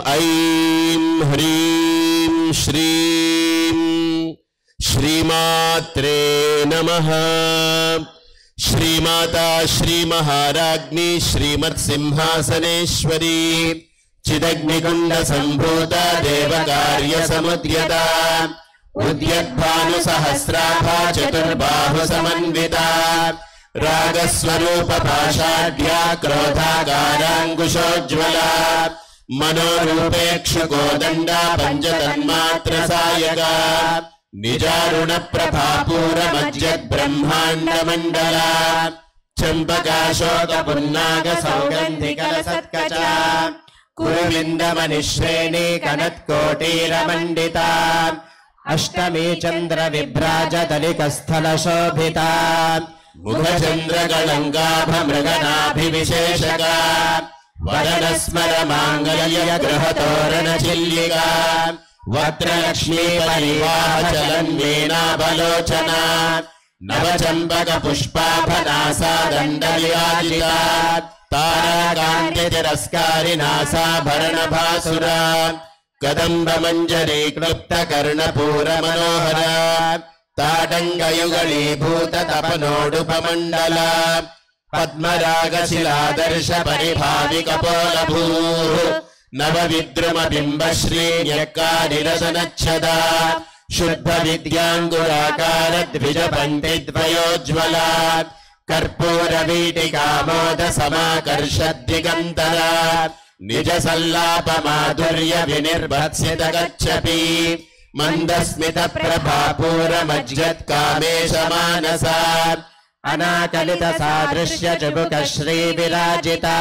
ऐं ह्रीं श्रीं श्रीमात्रे नमः। श्रीमाता श्रीमहाराज्ञी श्रीमत्सिंहासनेश्वरी चिदग्निकुण्ड सम्भूता देवकार्यसमुद्यता उद्यद्भानुसहस्राभा चतुर्बाहु समन्विता रागस्वरूप पाषाढ्या क्रोधाकाराङ्कुशोज्ज्वला मनोरूपेक्षुकोदण्डा पञ्चतन्मात्र सायका निजारुण प्रभापूरमज्जद्ब्रह्माण्डमण्डला चम्पकाशोकपुन्नाग सौगन्धिकलसत्कचा कुरुविन्दमनिश्रेणी कनत्कोटीरमण्डिता अष्टमी चन्द्रविभ्राजदलिकस्थलशोभिता मुखचन्द्रकलङ्काभमृगनाभिविशेषका वरदस्मरमाङ्गल्यगृहतोरणचिल्लिका वक्त्रलक्ष्मी परिवाहचलन्मीनाबलोचना नवचम्पकपुष्पाभनासा दण्डविराजिता ताराकान्तितिरस्कारिनासाभरणभासुरा कदम्बमञ्जरी क्लुप्तकर्णपूरमनोहरा ताडङ्गयुगलीभूततपनोडुपमण्डला पद्मरागशिलादर्श परिभाविकपोलभूः नवविद्रुमबिम्बश्रीन्यक्कारिरसनच्छदा शुद्धविद्याङ्गुराकार द्विजपण्डिद्वयोज्ज्वला कर्पूरवीटिकामोदसमाकर्षद्दिगन्तरा निजसल्लापमाधुर्य विनिर्भत्सित गच्छपि मन्दस्मितप्रभापूरमज्जत्कामेशमानसा अनाकलितसादृश्य चुबुकश्रीविराजिता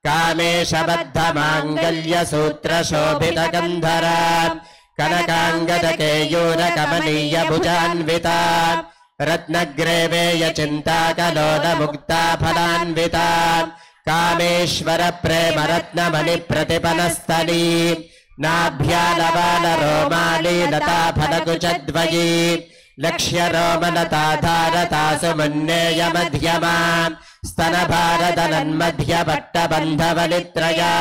कामेशबद्धमाङ्गल्यसूत्रशोभितगन्धरा कनकाङ्गदकेयूरकमनीयभुजान्विता रत्नग्रेवेयचिन्ताकलोलमुक्ता कामेश्वरप्रेमरत्नमणिप्रतिपनस्थली नाभ्यालवालरोमाली लताफलकुचद्वयी लक्ष्यरोमलताधारतासु मुन्नेयमध्यमा स्तनभारदनन्मध्यपट्टबन्धवलित्रया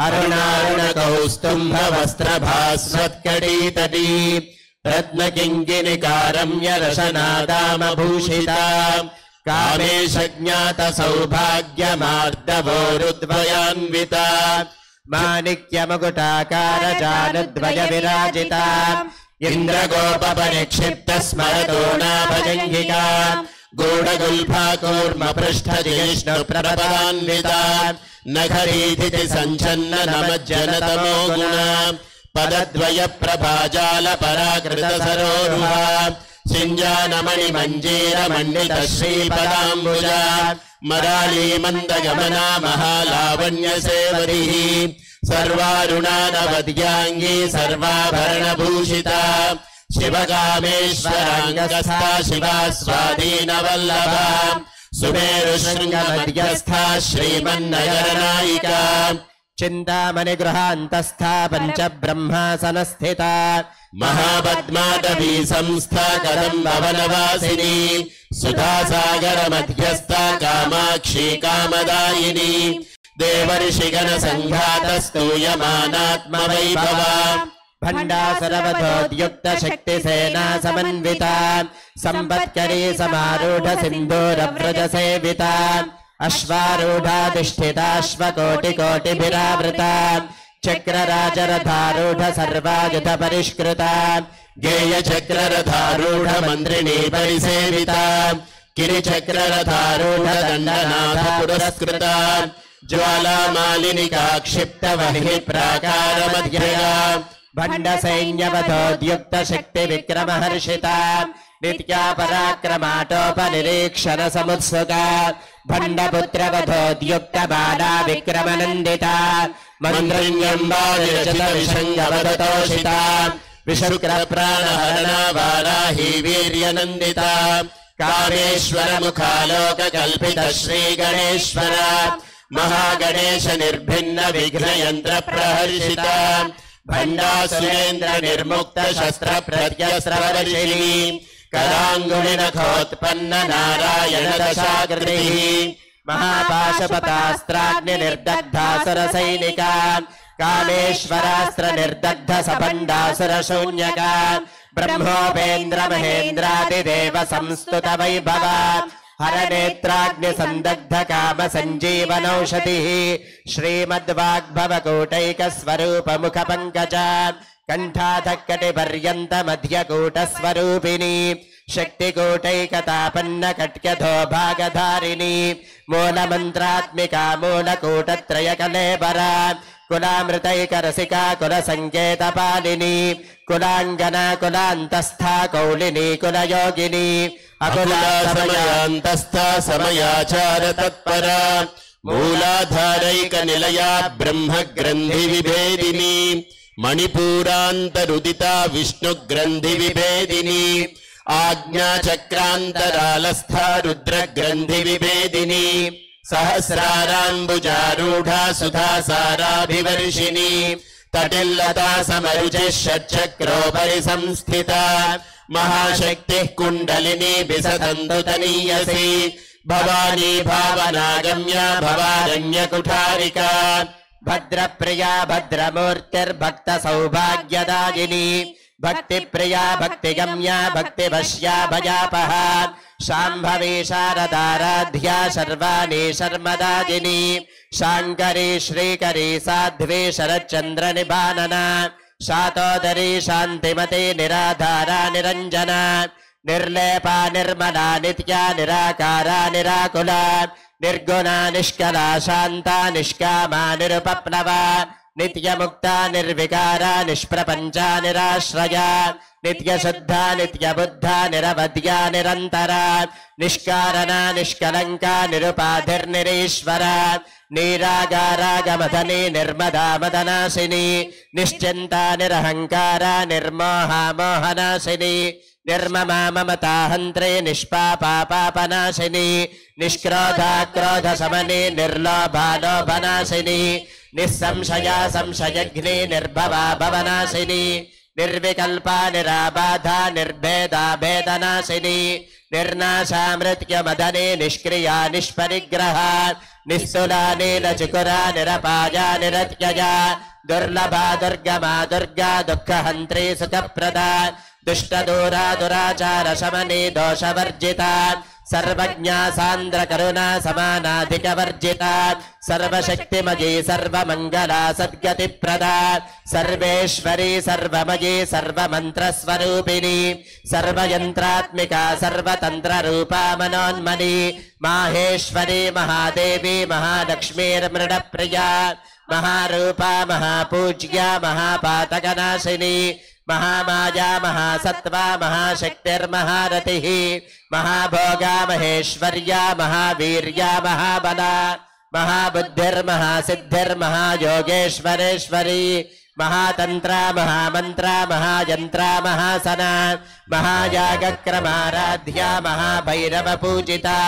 अरुणारुणकौस्तुम्भवस्त्रभास्वत्कटीतटी रत्नकिङ्किणिकारम्यरशनादामभूषिता कामेशज्ञातसौभाग्यमार्दवोरुद्वयान्विता माणिक्यमुकुटाकारजानुद्वयविराजिता इन्द्रगोपपरिक्षिप्तस्मरतोणाभजङ्घिका गूढगुल्फाकूर्मपृष्ठजिष्णुप्रपदान्विता नखरीधिति सञ्छन्ननमज्जनतमो गुणा पदद्वयप्रभाजालपराकृतसरोरुहा सिञ्जानमणिमञ्जीरमण्डितश्रीपदाम्बुजा मरालीमन्दगमना महालावण्यसेवरिः सर्वारुणानवद्याङ्गी सर्वाभरणभूषिता शिवकामेश्वराङ्गस्था शिवा स्वाधीनवल्लभा सुमेरुशृङ्गमध्यस्था श्रीमन्नगरनायिका चिन्तामणिगृहान्तस्था पञ्चब्रह्मासनस्थिता महापद्माटवी संस्था कदम्बवनवासिनी सुधासागरमध्यस्था कामाक्षी कामदायिनी देवर्षिगणसङ्घातस्तूयमानात्मवैभवा भण्डासुरवधोद्युक्तशक्तिसेना समन्विता सम्पत्करी समारूढ सिन्दूरव्रजसेविता अश्वारूढाधिष्ठिताश्वकोटिकोटिभिरावृता चक्रराजरथारूढ सर्वायुधपरिष्कृता गेयचक्ररथारूढ मन्त्रिणी परिसेविता गिरिचक्ररथारूढ दण्डनाथ पुरस्कृता ज्वालामालिनिका क्षिप्तवह्निः प्राकारमध्यया भण्डसैन्यवधोद्युक्तशक्तिविक्रमहर्षिता नित्या पराक्रमाटोपनिरीक्षणसमुत्सुका भण्डपुत्रवधोद्युक्तबाला विक्रमनन्दिता मन्त्रण्यम्बाविरचितविषङ्गवदतोषिता विशुक्रप्राणहरणा वाराही वीर्यनन्दिता कामेश्वरमुखालोककल्पित श्रीगणेश्वरा महागणेश निर्भिन्न विघ्नयन्त्र प्रहर्षिता भण्डासुरेन्द्र निर्मुक्त शस्त्र प्रत्यस्त्रवर्षिणी कराङ्गुलिनखोत्पन्न नारायण दशाकृतिः महापाशपतास्त्राग्नि निर्दग्धासुरसैनिका कामेश्वरास्त्र निर्दग्ध सपण्डासुरशून्यका ब्रह्मोपेन्द्र महेन्द्रादिदेव संस्तुत वैभव हरनेत्राग्नि संदग्ध काम संजीवनौषधिः श्रीमद्वाग्भवकूटैक स्वरूप मुख पंकज कंठाधक्कटि पर्यंत मध्यकूट स्वरूपिणी शक्तिकूटैकतापन्न कट्यधो भागधारिणी मूलमन्त्रात्मिका मूलकूटत्रय कलेबरा कुलामृतैकरसिका कुलसङ्केतपालिनी कुलाङ्गना कुलान्तस्था कौलिनी कुलयोगिनी अकुला समयान्तस्था समयाचार तत्परा मूलाधारैक निलया ब्रह्म ग्रन्थि विभेदिनी मणिपूरान्तरुदिता विष्णु ग्रन्थि विभेदिनी आज्ञा चक्रान्तरालस्था रुद्र ग्रन्थि विभेदिनी सहस्राराम्बुजारूढा सुधा साराभिवर्षिणी तटिल्लता समरुचिः षट्चक्रोपरि संस्थिता महाशक्तिः कुण्डलिनी विसतन्तु तनीयसी भवानी भावनागम्या भवारण्यकुठारिका भद्रप्रिया भद्रमूर्तिर्भक्त सौभाग्यदायिनी भक्तिप्रिया भक्तिगम्या भक्तिवश्या भयापहा शाम्भवी शारदाराध्या शर्वाणी शर्मदादिनी शाङ्करी श्रीकरी साध्वी शरच्चन्द्र निबानना शातोदरी शान्तिमती निराधारा निरञ्जना निर्लेपा निर्मला नित्या निराकारा निराकुला निर्गुणा निष्कला शान्ता निष्कामा निरुपप्लवा नित्यमुक्ता निर्विकारा निष्प्रपञ्चा निराश्रया नित्यशुद्धा नित्यबुद्धा निरवध्या निरन्तरा निष्कारणा निष्कलङ्का निरुपाधिर्निरीश्वरा नीरागारागमदनी निर्मदा मदनाशिनी निश्चिन्ता निरहङ्कारा निर्मोहा मोहनाशिनी निर्ममा ममता हन्त्री निष्पापा पापनाशिनी निष्क्रोधा क्रोधशमनी निर्लोभा लोभनाशिनी निस्संशया संशयघ्नी निर्भवा भवनाशिनी निर्विकल्पा निराबाधा निर्भेदा भेदनाशिनी निर्नाशा मृत्युमदनी निष्क्रिया निष्परिग्रहा निस्तुला नीलचुकुरा निरपाया निरत्यया दुर्लभा दुर्गमा दुर्गा दुःखहन्त्री सुखप्रदा दुष्टदूरा दुराचार शमनी दोषवर्जिता सर्वज्ञा सान्द्र करुणा समानाधिकवर्जिता सर्वशक्तिमयी सर्वमङ्गला सद्गतिप्रदा सर्वेश्वरी सर्वमयी सर्वमन्त्रस्वरूपिणी सर्वयन्त्रात्मिका सर्वतन्त्ररूपा मनोन्मनी माहेश्वरी महादेवी महालक्ष्मीर्मृडप्रिया महारूपा महापूज्या महापातकनाशिनी महामाया महासत्त्वा महाशक्तिर्महारतिः महाभोगा महेश्वर्या महावीर्या महाबला महाबुद्धिर्महासिद्धिर्महायोगेश्वरेश्वरी महातन्त्रा महामन्त्रा महायन्त्रा महासना महायागक्रमाराध्या महाभैरवपूजिता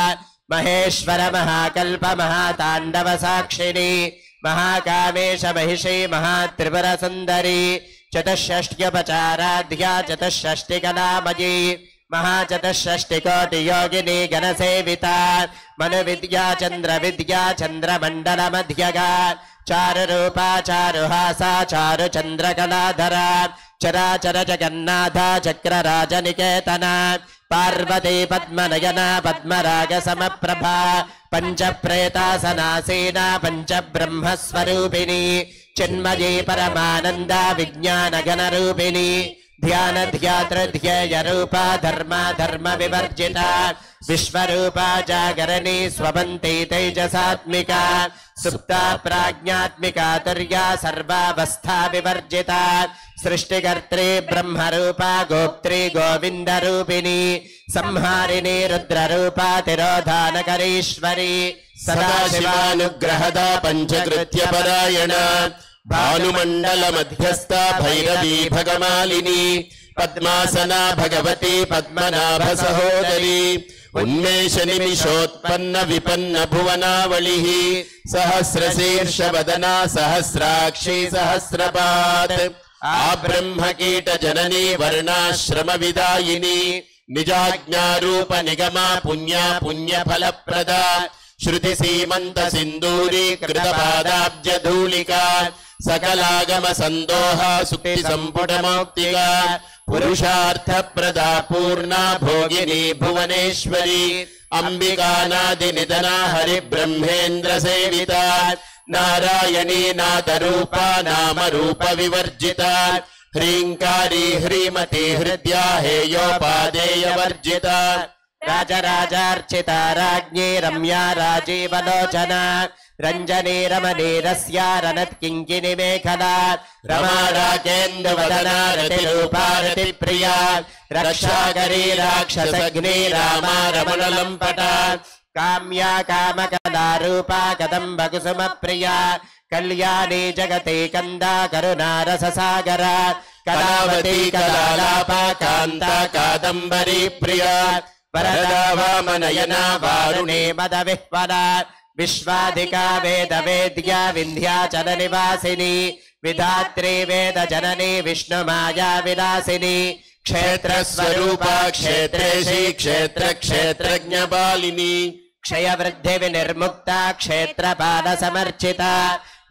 महेश्वर महाकल्प महाताण्डव साक्षिणी महाकामेश महिषी महात्रिपुरसुन्दरी चतुष्षष्ट्युपचाराध्या चतुष्षष्टिकलामयी महाचतुष्षष्टिकोटियोगिनी गणसेविता मनुविद्या चन्द्रविद्या चन्द्रमण्डलमध्यगा चारुरूपा चारुहासा चारुचन्द्रकलाधरा चराचर जगन्नाथा चक्रराजनिकेतना पार्वती पद्मनयना पद्मरागसमप्रभा पञ्चप्रेतासनासीना पञ्चब्रह्मस्वरूपिणी चिन्मयी परमानन्दा विज्ञानगणरूपिणी ध्यान ध्यातृध्येयरूपा धर्मा धर्म विवर्जिता विश्वरूपा जागरणी स्वपन्ती तेजसात्मिका सुप्ता प्राज्ञात्मिका तुर्या सर्वावस्था विवर्जिता सृष्टिकर्त्री ब्रह्मरूपा गोप्त्री गोविन्दरूपिणी संहारिणी रुद्ररूपा तिरोधानकरीश्वरी सदाशिवानुग्रहदा पञ्चकृत्यपरायणा भानुमण्डल मध्यस्था भैरवी भगमालिनी पद्मासना भगवती पद्मनाभ सहोदरी उन्मेष निमिषोत्पन्न विपन्न भुवनावलिः सहस्रशीर्ष वदना सहस्राक्षी सहस्रपात् आब्रह्म कीट जननी वर्णाश्रम विदायिनी निजाज्ञारूप निगमा पुण्या पुण्यफलप्रदा श्रुतिसीमन्त सिन्दूरीकृतपादाब्जधूलिका सकलागम सन्दोह सुक्ति सम्पुटमौक्तिका पुरुषार्थप्रदा पूर्णा भोगिनी भुवनेश्वरी अंबिकानादिनिधना हरिब्रह्मेन्द्र सेविता नारायणी नादरूपा नामरूप विवर्जिता ह्रींकारी ह्रीमती हृद्या हेयोपादेयवर्जिता राजराजार्चिता राज्ञी रम्या राजीवलोचना रञ्जनी रमणीरस्या रनत्किङ्किनी मेखला रमा राकेन्दुवदना रतिरूपा रतिप्रिया रक्षाकरी राक्षसग्नी रामा रमणलम्पटा काम्या कामकलारूपा कदम्बकुसुमप्रिया कल्याणी जगते कन्दा करुणारससागरा कलावती कलालापा कान्ता कादम्बरी प्रिया वरदा वामनयना वारुणे मदविह्वला विश्वाधिका वेदवेद्या विन्ध्याचल निवासिनी विधात्री वेद जननी विष्णुमाया विलासिनी क्षेत्र स्वरूपा क्षेत्रेशी क्षेत्र क्षेत्रज्ञपालिनी क्षय वृद्धि विनिर्मुक्ता क्षेत्रपाल समर्चिता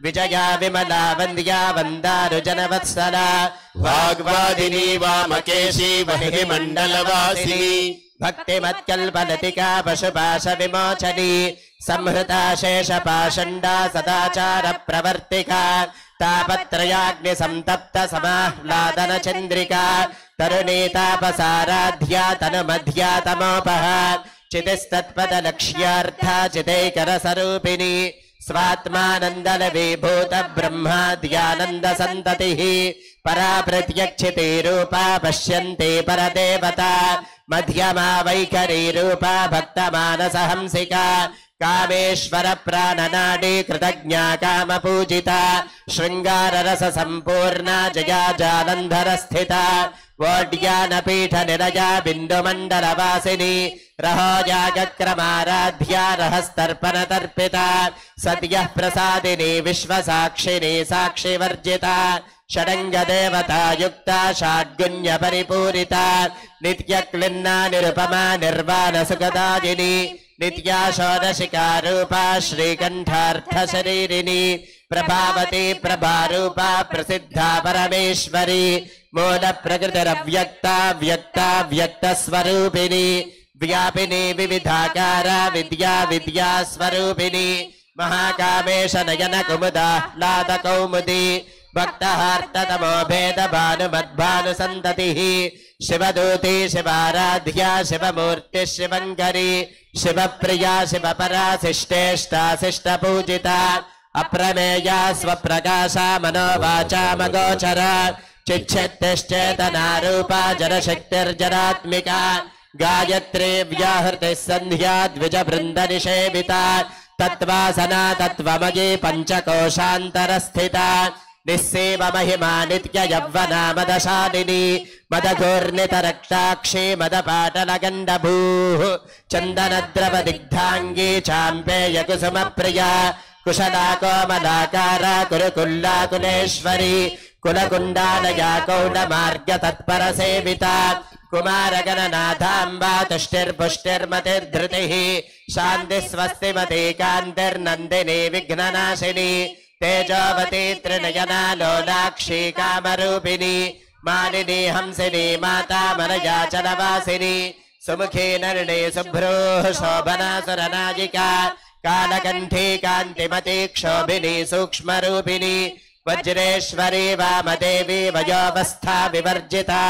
विजया विमला वन्द्या वन्दारुजनवत्सला वाग्वादिनी वामकेशी वहिमण्डलवासिनी भक्तिमत्कल्पलतिका पशुपाश विमोचनी संहृता शेषपाषण्डा सदाचार प्रवर्तिका तापत्रयाग्नि संतप्त समाह्लादन चन्द्रिका तरुणी तापसाराध्या तनुमध्या तमोपः चितिस्तत्पद लक्ष्यार्था चितैकर स्वरूपिणी स्वात्मानन्दल विभूत ब्रह्माद्यानन्द सन्ततिः परा प्रत्यक्षिते रूपा पश्यन्ते परदेवता मध्यमा वैखरी रूपा भक्तमानसहंसिका कामेश्वर प्राणनाडी कृतज्ञा कामपूजिता शृंगार रस संपूर्णा जया जालंधर स्थिता वोड्यानपीठ निरया बिंदुमंडलवासिनी रहोजागक्रमाराध्या रहस्तर्पण तर्पिता सद्यः प्रसादिनी विश्वसाक्षिणी साक्षिवर्जिता षडंग देवता युक्ता षड्गुण्य परिपूरिता नित्यक्लिन्ना निरुपमा निर्वाण सुखदायिनी नित्या षोडशिका रूपा श्रीकंठार्थ शरीरिणी प्रभावती प्रभारूपा प्रसिद्धा परमेश्वरी मूल प्रकृतिरव्यक्ता व्यक्ता व्यक्त स्वरूपिणी व्यापिनी विविधाकारा विद्या विद्या स्वरूपिणी महाकामेश नयन कुमुदाह्लाद कौमुदी भक्तहार्ततमो भेद भानुमद्भानु संततिः शिवदूती शिवाराध्या शिवमूर्ति शिवंकरी शिवप्रिया शिवपरा शिष्टेष्टा शिष्टपूजिता अप्रमेया स्वप्रकाशा मनोवाचा मगोचरा चिच्छेत्तिश्चेतना रूपा जनशक्तिर्जनात्मिका गायत्री व्याहृतिः संध्या द्विजवृन्दनिषेविता तत्त्वासना तत्त्वमयी पञ्चकोशान्तरस्थिता निस्सेव महिमा नित्य यौवना मदशालिनी मदघूर्णितरक्ताक्षी मदपाटलगण्डभूः चन्दनद्रवदिग्धाङ्गी चाम्पेय कुसुमप्रिया कुशला कोमलाकारा कुरुकुल्लाकुलेश्वरी कुलकुण्डालया कौलमार्ग तत्परसेविता कुमारगणनाथाम्बा तुष्टिर्पुष्टिर्मतिर्धृतिः शान्तिस्वस्तिमती कान्तिर्नन्दिनी विघ्ननाशिनी तेजोवती त्रिनयना लोलाक्षी कामरूपिणी मालिनी हंसिनी माता मनयाचलवासिनी सुमुखी नलिनी शुभ्रूः शोभना सुरनायिका कालकण्ठी कान्तिमती क्षोभिनी सूक्ष्मरूपिणी वज्रेश्वरी वामदेवी वयोवस्था विवर्जिता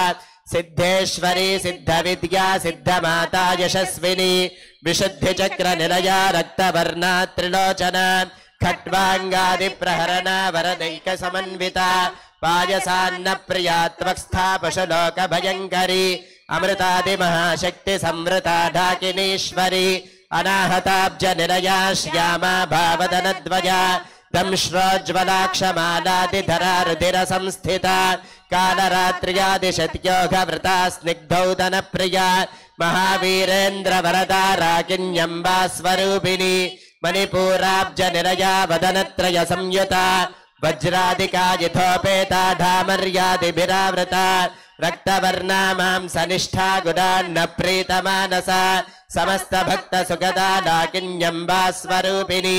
सिद्धेश्वरी सिद्धविद्या सिद्धमाता यशस्विनी विशुद्धिचक्र निलया रक्तवर्णा त्रिलोचना खट्वांगादि प्रहरणा वरदैक समन्विता पायसान्न प्रिया त्वक्स्था पशुलोक भयंकरी अमृतादि महाशक्ति संवृता ढाकिनीश्वरी अनाहताब्ज निलया श्यामा भावदनद्वया दंश्रोज्ज्वलाक्षमालादिधरा रुधिर संस्थिता कालरात्र्यादिशत्योघवृता स्निग्धौदन प्रिया महावीरेन्द्र वरदा राकिन्यम्बा स्वरूपिणी मणिपूराब्ज निरया वदनत्रय संयुता वज्रादिका यथोपेता ढामर्यादिभिरावृता रक्तवर्णा मांसनिष्ठा गुणान्न प्रीतमानसा समस्त भक्त सुगदा डाकिन्यम्बा स्वरूपिणी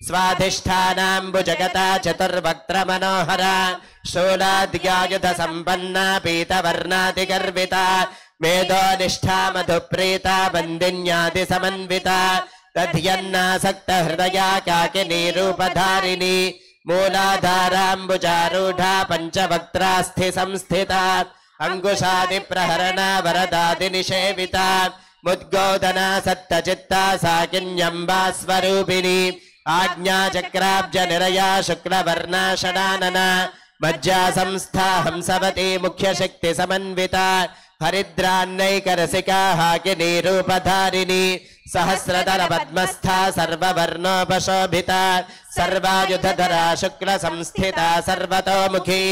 स्वाधिष्ठानाम्बुजगता चतुर्वक्त्र मनोहरा शूलाद्यायुध संपन्ना पीतवर्णादिगर्विता मेधोनिष्ठा मधुप्रीता बन्दिन्यादि समन्विता दध्यन्नासक्त हृदया काकिनी रूपधारिणी मूलाधाराम्बुजारूढा पंचवक्त्रास्थि संस्थिता अंकुशादि प्रहरणा वरदादि निषेविता मुद्गोदना सत्तचित्ता साकिन्यम्बा स्वरूपिणी आज्ञा चक्राब्ज निरया शुक्लवर्णा षडानना मज्जा संस्था हंसवती मुख्य शक्ति समन्विता हरिद्रान्नैकरसिका हाकिनी रूपधारिणी सहस्रदल पद्मस्था सर्ववर्णोपशोभिता सर्वायुधधरा शुक्ल संस्थिता सर्वतोमुखी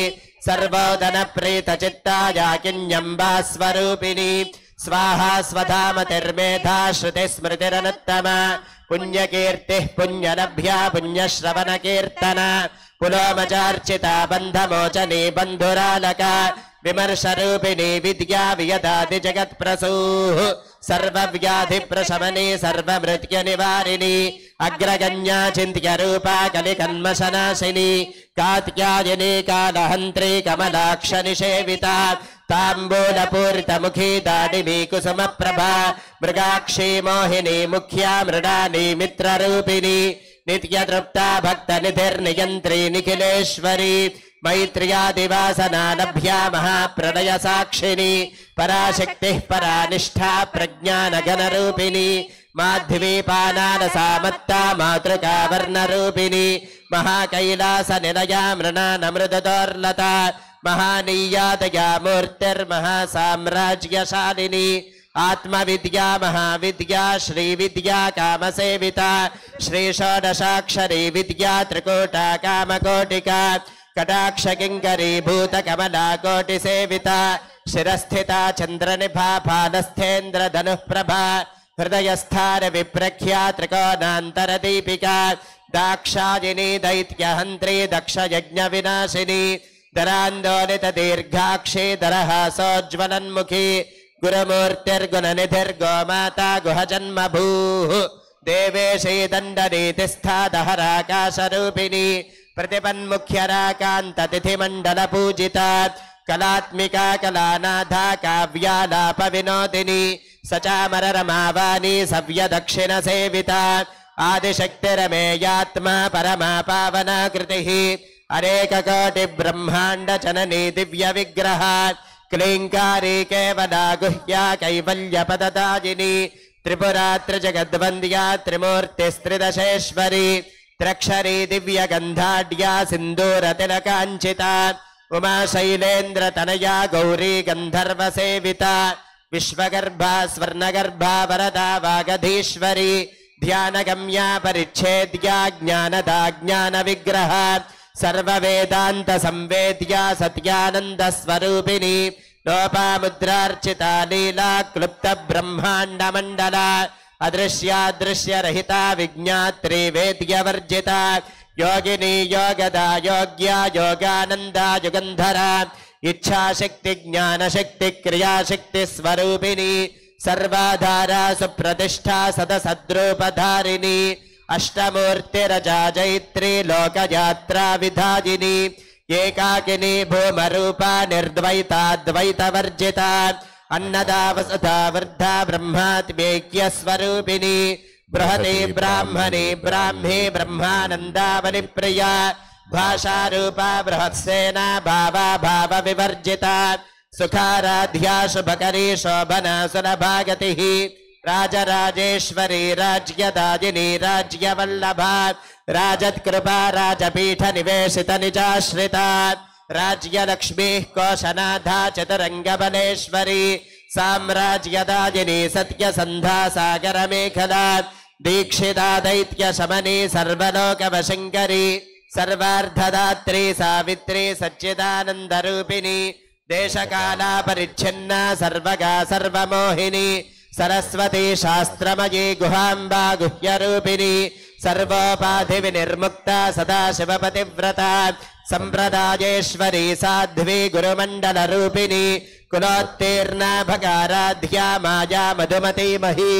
सर्वोदन प्रीत चित्ता याकिन्यम्बा स्वरूपिणी स्वाहा स्वधामतिर्मेधा श्रुति स्मृतिरनुत्तमा पुण्यकीर्तिः पुण्यलभ्या पुण्यश्रवण कीर्तन पुलोमचार्चिता बन्धमोचनी बन्धुरालका विमर्शरूपिणी विद्या वियदाति जगत्प्रसूः सर्वव्याधि प्रशमनी सर्वमृत्युनिवारिणी अग्रगण्या चिन्त्यरूपा कलिकन्मशनाशिनी कात्यायनी कालहन्त्री कमलाक्ष निषेविता ताम्बूलपूरितमुखी दाडिमी कुसुमप्रभा मृगाक्षी मोहिनी मुख्या मृडानी मित्ररूपिणी नित्यतृप्ता भक्तनिधिर्नियन्त्री निखिलेश्वरी मैत्र्यादिवासना लभ्या महाप्रलय साक्षिणी पराशक्तिः परानिष्ठा प्रज्ञानगणरूपिणी माध्वीपानालसामत्ता मातृका वर्णरूपिणी महाकैलासनिलया मृणानमृतदोर्लता महानीयादया मूर्तिर्महासाम्राज्यशालिनी आत्मविद्या महाविद्या श्रीविद्या कामसेविता श्रीषोडशाक्षरी विद्या त्रिकूटा कामकोटिका कटाक्ष किंकरी भूत कमला कोटि सेविता शिरस्थिता चंद्रनिभा फालस्थेन्द्र धनुःप्रभा हृदयस्थान विप्रख्या त्रिकोणांतर दीपिका दाक्षायिनी दैत्यहंत्री दक्ष यज्ञ विनाशिनी दरांदोलित दीर्घाक्षी दरहासोज्ज्वलन्मुखी गुरुमूर्तिर्गुणनिधिर्गोमाता गुहजन्मभूः देवेशी दण्डनीतिस्था दहराकाशरूपिणी प्रतिपन्मुख्यराकान्त तिथिमण्डल पूजिता कलात्मिका कलानाथा काव्यालाप विनोदिनी सचामर रमावाणी सव्य दक्षिण सेविता आदिशक्तिरमेयात्मा परमा पावना कृतिः अनेक कोटि ब्रह्मांड जननी दिव्य विग्रह क्लींकारी केवला गुह्या कैवल्य पददायिनी त्रिपुरा त्रिजगद्वन्द्या त्रिमूर्तिस्त्रिदशेश्वरी त्र्यक्षरी दिव्य गंधाढ्या सिंदूर तिलकांचिता उमा शैलेन्द्र तनया गौरी गंधर्व सेविता विश्वगर्भा स्वर्णगर्भा वरदा वागधीश्वरी ध्यानगम्या परिच्छेद्या ज्ञानदा ज्ञान विग्रह सर्ववेदांत संवेद्या सत्यानंद स्वरूपिणी लोपामुद्रार्चिता लीला क्लुप्त ब्रह्मांड मंडला अदृश्यादृश्य रहिता विज्ञात्री वेद्य वर्जिता योगिनी योगदा योग्या योगानंदा युगंधरा इच्छा शक्ति ज्ञान शक्ति क्रिया शक्ति स्वरूपिणी सर्वाधारा सुप्रतिष्ठा सदसद्रूपधारिणी अष्टमूर्तिरजा जैत्री लोकयात्रा विधायिनी एकाकिनी भूमरूपा निर्द्वैताद्वैतवर्जिता अन्नदा वसुधा वृद्धा ब्रह्मात्मैक्य स्वरूपिणी बृहती ब्राह्मणी ब्राह्मी ब्रह्मानंदावली प्रिया भाषारूपा बृहत्सेना भावा भाव विवर्जिता सुखाराध्या शुभकरी शोभना सुलभागतिः राजराजेश्वरी राज्यदायिनी राज्यवल्लभा राजत्कृपा राजपीठ निवेशित निजाश्रिता राज्यलक्ष्मीः कोशनाधा चतुरंगबलेश्वरी साम्राज्यदायिनी सत्यसन्धा सागरमेखला दीक्षिता दैत्य शमनी सर्वलोकवशङ्करी सर्वार्धदात्री सावित्री सच्चिदानन्दरूपिणी देशकाला परिच्छिन्ना सर्वगा सर्वमोहिनी सरस्वती शास्त्रमयी गुहाम्बा गुह्यरूपिणी सर्वोपाधि विनिर्मुक्ता सदाशिवपतिव्रता संप्रदायेश्वरी साध्वी गुरुमंडल रूपिणी कुलोत्तीर्णा भगाराध्या माया मधुमती मही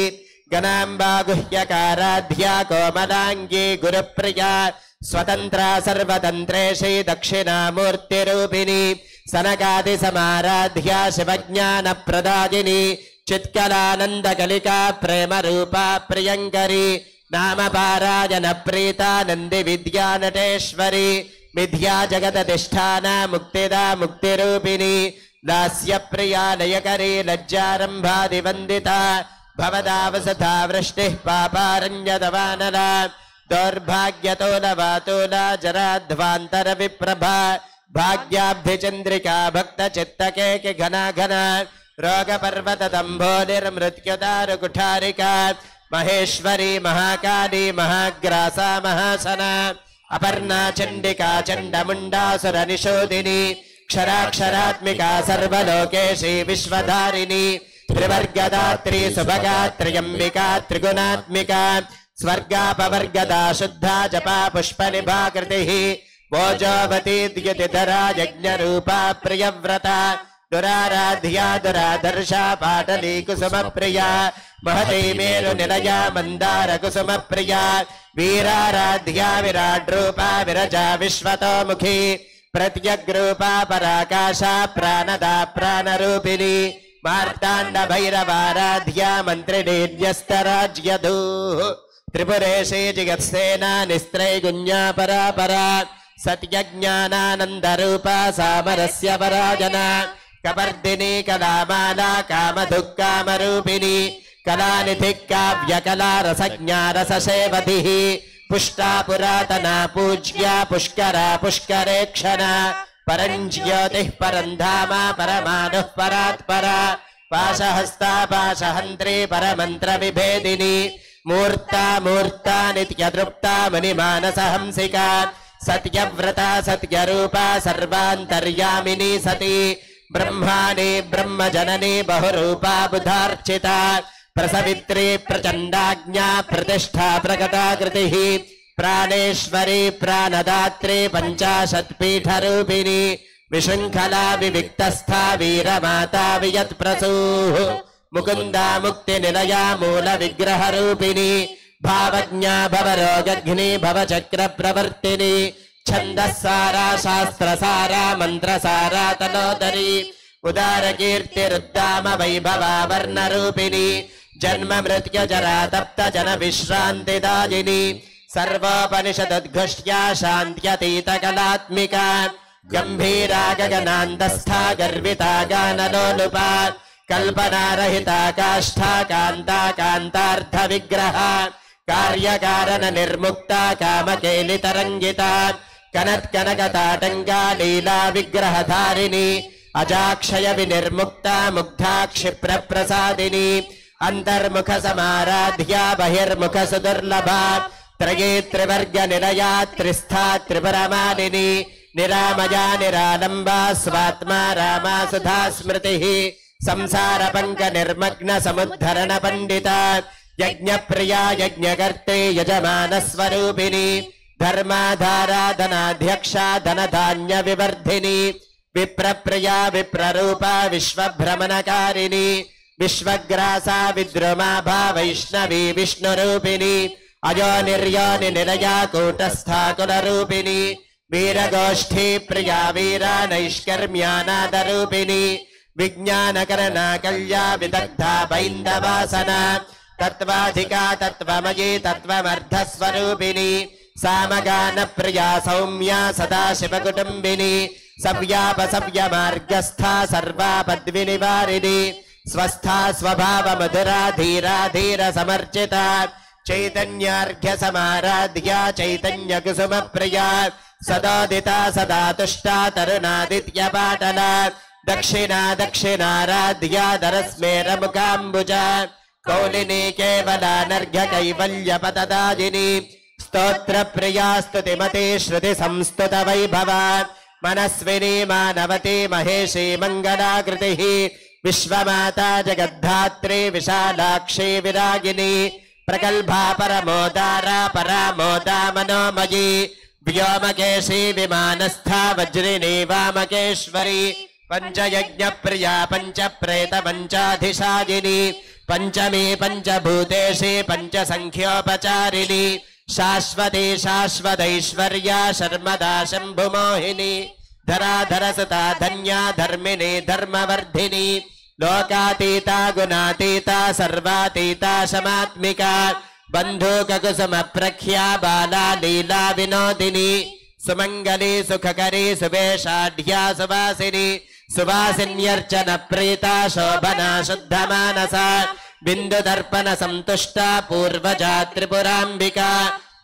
गणाम्बा गुह्यकाराध्या कोमलाङ्गी गुरुप्रिया स्वतन्त्रा सर्वतन्त्रेशी दक्षिणामूर्तिरूपिणी सनकादिसमाराध्या शिवज्ञानप्रदायिनी चित्कलानन्दकलिका प्रेमरूपा प्रियङ्करी नामपारायण प्रीता नन्दिविद्यानटेश्वरी मिथ्या जगदधिष्ठाना मुक्तिदा मुक्तिरूपिणी दास्यप्रिया लयकरी लज्जारम्भादिवन्दिता भवदावसथा वृष्टिः पापारण्यदवानला दौर्भाग्यतोलवातोला जराध्वान्तरविप्रभा भाग्याब्धिचन्द्रिका भक्तचित्तकेकि घना घना रोगपर्वतदम्भोनिर्मृत्युदारुकुठारिका महेश्वरी महाकाली महाग्रासा महासना अपर्णा चण्डिका चण्डमुण्डासुरनिशोदिनी क्षराक्षरात्मिका सर्वलोकेशी विश्वधारिणी त्रिवर्गदात्री सुभगा त्र्यम्बिका त्रिगुणात्मिका स्वर्गापवर्गदा शुद्धा जपा पुष्पनिभा कृतिः भोजोवती द्युतिधरा यज्ञरूपा प्रियव्रता दुराराध्या दुरादर्शा पाटली कुसुमप्रिया महती मेरुनिलया मन्दारकुसुमप्रिया वीराराध्या विराड्रूपा विरजा विश्वतोमुखी प्रत्यग्रूपा पराकाशा प्राणदा प्राणरूपिणी मार्ताण्ड भैरवाराध्या मन्त्रिणीन्यस्तराज्यधूः त्रिपुरेशी जगत्सेना निस्त्रैगुण्या परापरा सत्यज्ञानानन्दरूपा सामरस्य पराजना कपर्दिनी कलामाला कामधुक्कामरूपिणी कलानिधिः काव्यकला रसज्ञा रससेवधिः पुष्टा पुरातना पूज्या पुष्करा पुष्करेक्षणा परञ्ज्योतिः परन्धामा परमानुः परात्परा पाशहस्ता पाशहन्त्री परमन्त्रविभेदिनी मूर्ता मूर्ता नित्यतृप्ता मुनिमानसहंसिका सत्यव्रता सत्यरूपा सर्वान्तर्यामिनी सती ब्रह्माणि ब्रह्मजननी बहुरूपा बुधार्चिता प्रसवित्री प्रचण्डाज्ञा प्रतिष्ठा प्रकटाकृतिः प्राणेश्वरी प्राणदात्री पञ्चाशत्पीठरूपिणी विशृङ्खला विविक्तस्था वीरमाता वियत्प्रसूः मुकुन्दा मुक्तिनिलया मूलविग्रहरूपिणी भावज्ञा भवरोगघ्नी भवचक्रप्रवर्तिनी छन्दःसारा शास्त्रसारा मन्त्रसारा तनोदरी उदारकीर्तिरुद्दाम वैभवा वर्णरूपिणी जन्म मृत्युजरा तप्त जन विश्रान्तिदायिनी सर्वोपनिषदुद्घुष्ट्या शान्त्यतीतकलात्मिका गम्भीरा गगनान्तस्था गर्विता गानलोलुपा कल्पनारहिता काष्ठा कान्ता कान्तार्थविग्रहा कार्यकारण निर्मुक्ता कामकेलितरङ्गिता कनत्कनकताटङ्गा लीला विग्रहधारिणी अजाक्षय विनिर्मुक्ता मुग्धा क्षिप्रप्रसादिनी अंतर्मुख समाराध्या बहिर्मुख सुदुर्लभा त्रये त्रिवर्ग निलया त्रिस्था त्रिपुरमालिनी निरामया निरालम्बा स्वात्मा रामा सुधा स्मृतिः संसार पंक निर्मग्न समुद्धरण पंडिता यज्ञ प्रिया यज्ञकर्ते यजमान स्वरूपिणी धर्माधारा धनाध्यक्षा धनधान्य विवर्धिनी विप्रप्रिया विप्ररूपा विश्वभ्रमणकारिणी विश्वग्रासा विद्रुमाभा वैष्णवी विष्णुरूपिणी अयो निर्योनि निलया कूटस्था कुलरूपिणी वीरगोष्ठी प्रिया वीरा नैष्कर्म्यानादरूपिणी विज्ञानकरणा कल्या विदग्धा बैन्दवासना तत्त्वाधिका तत्त्वमयी तत्त्वमर्धस्वरूपिणी सामगान प्रिया सौम्या सदा शिवकुटुम्बिनी सव्यापसव्यमार्गस्था सर्वापद्विनिवारिणी स्वस्था स्वभाव मधुरा धीरा धीर समर्चिता चैतन्यार्घ्य समाराध्या चैतन्य कुसुम प्रिया सदोदिता सदा तुष्टा तरुणादित्य पाटला दक्षिणा दक्षिणाराध्या दरस्मेर मुखाम्बुजा कौलिनी केवला नर्घ्य कैवल्य पतदाजिनी स्तोत्र प्रिया स्तुतिमती श्रुति संस्तुत वैभवा मनस्विनी मानवती महेशी मंगलाकृतिः विश्वमाता जगद्धात्री विशालाक्षी विरागिनी प्रगल्भा परमोदारा परामोदा मनोमयी व्योमकेशी विमानस्था वज्रिणी वामकेश्वरी पंचयज्ञ प्रिया पंचप्रेत पंचाधिशायिनी पंचमी पंचभूतेषु पंचसंख्योपचारिणी शाश्वती शाश्वतैश्वर्या शर्मदा शंभुमोहिनी धराधर सुता धन्या धर्मिणी धर्मवर्धिनी लोकातीता गुणातीता सर्वातीता शमात्मिका बंधुकुसुम प्रख्या बाला लीला विनोदिनी सुमंगली सुखकरी सुवेशाढ्या सुवासिनी सुवासिन्यर्चन प्रीता शोभना शुद्ध मानसा बिंदु दर्पण संतुष्टा पूर्वजा त्रिपुरांबिका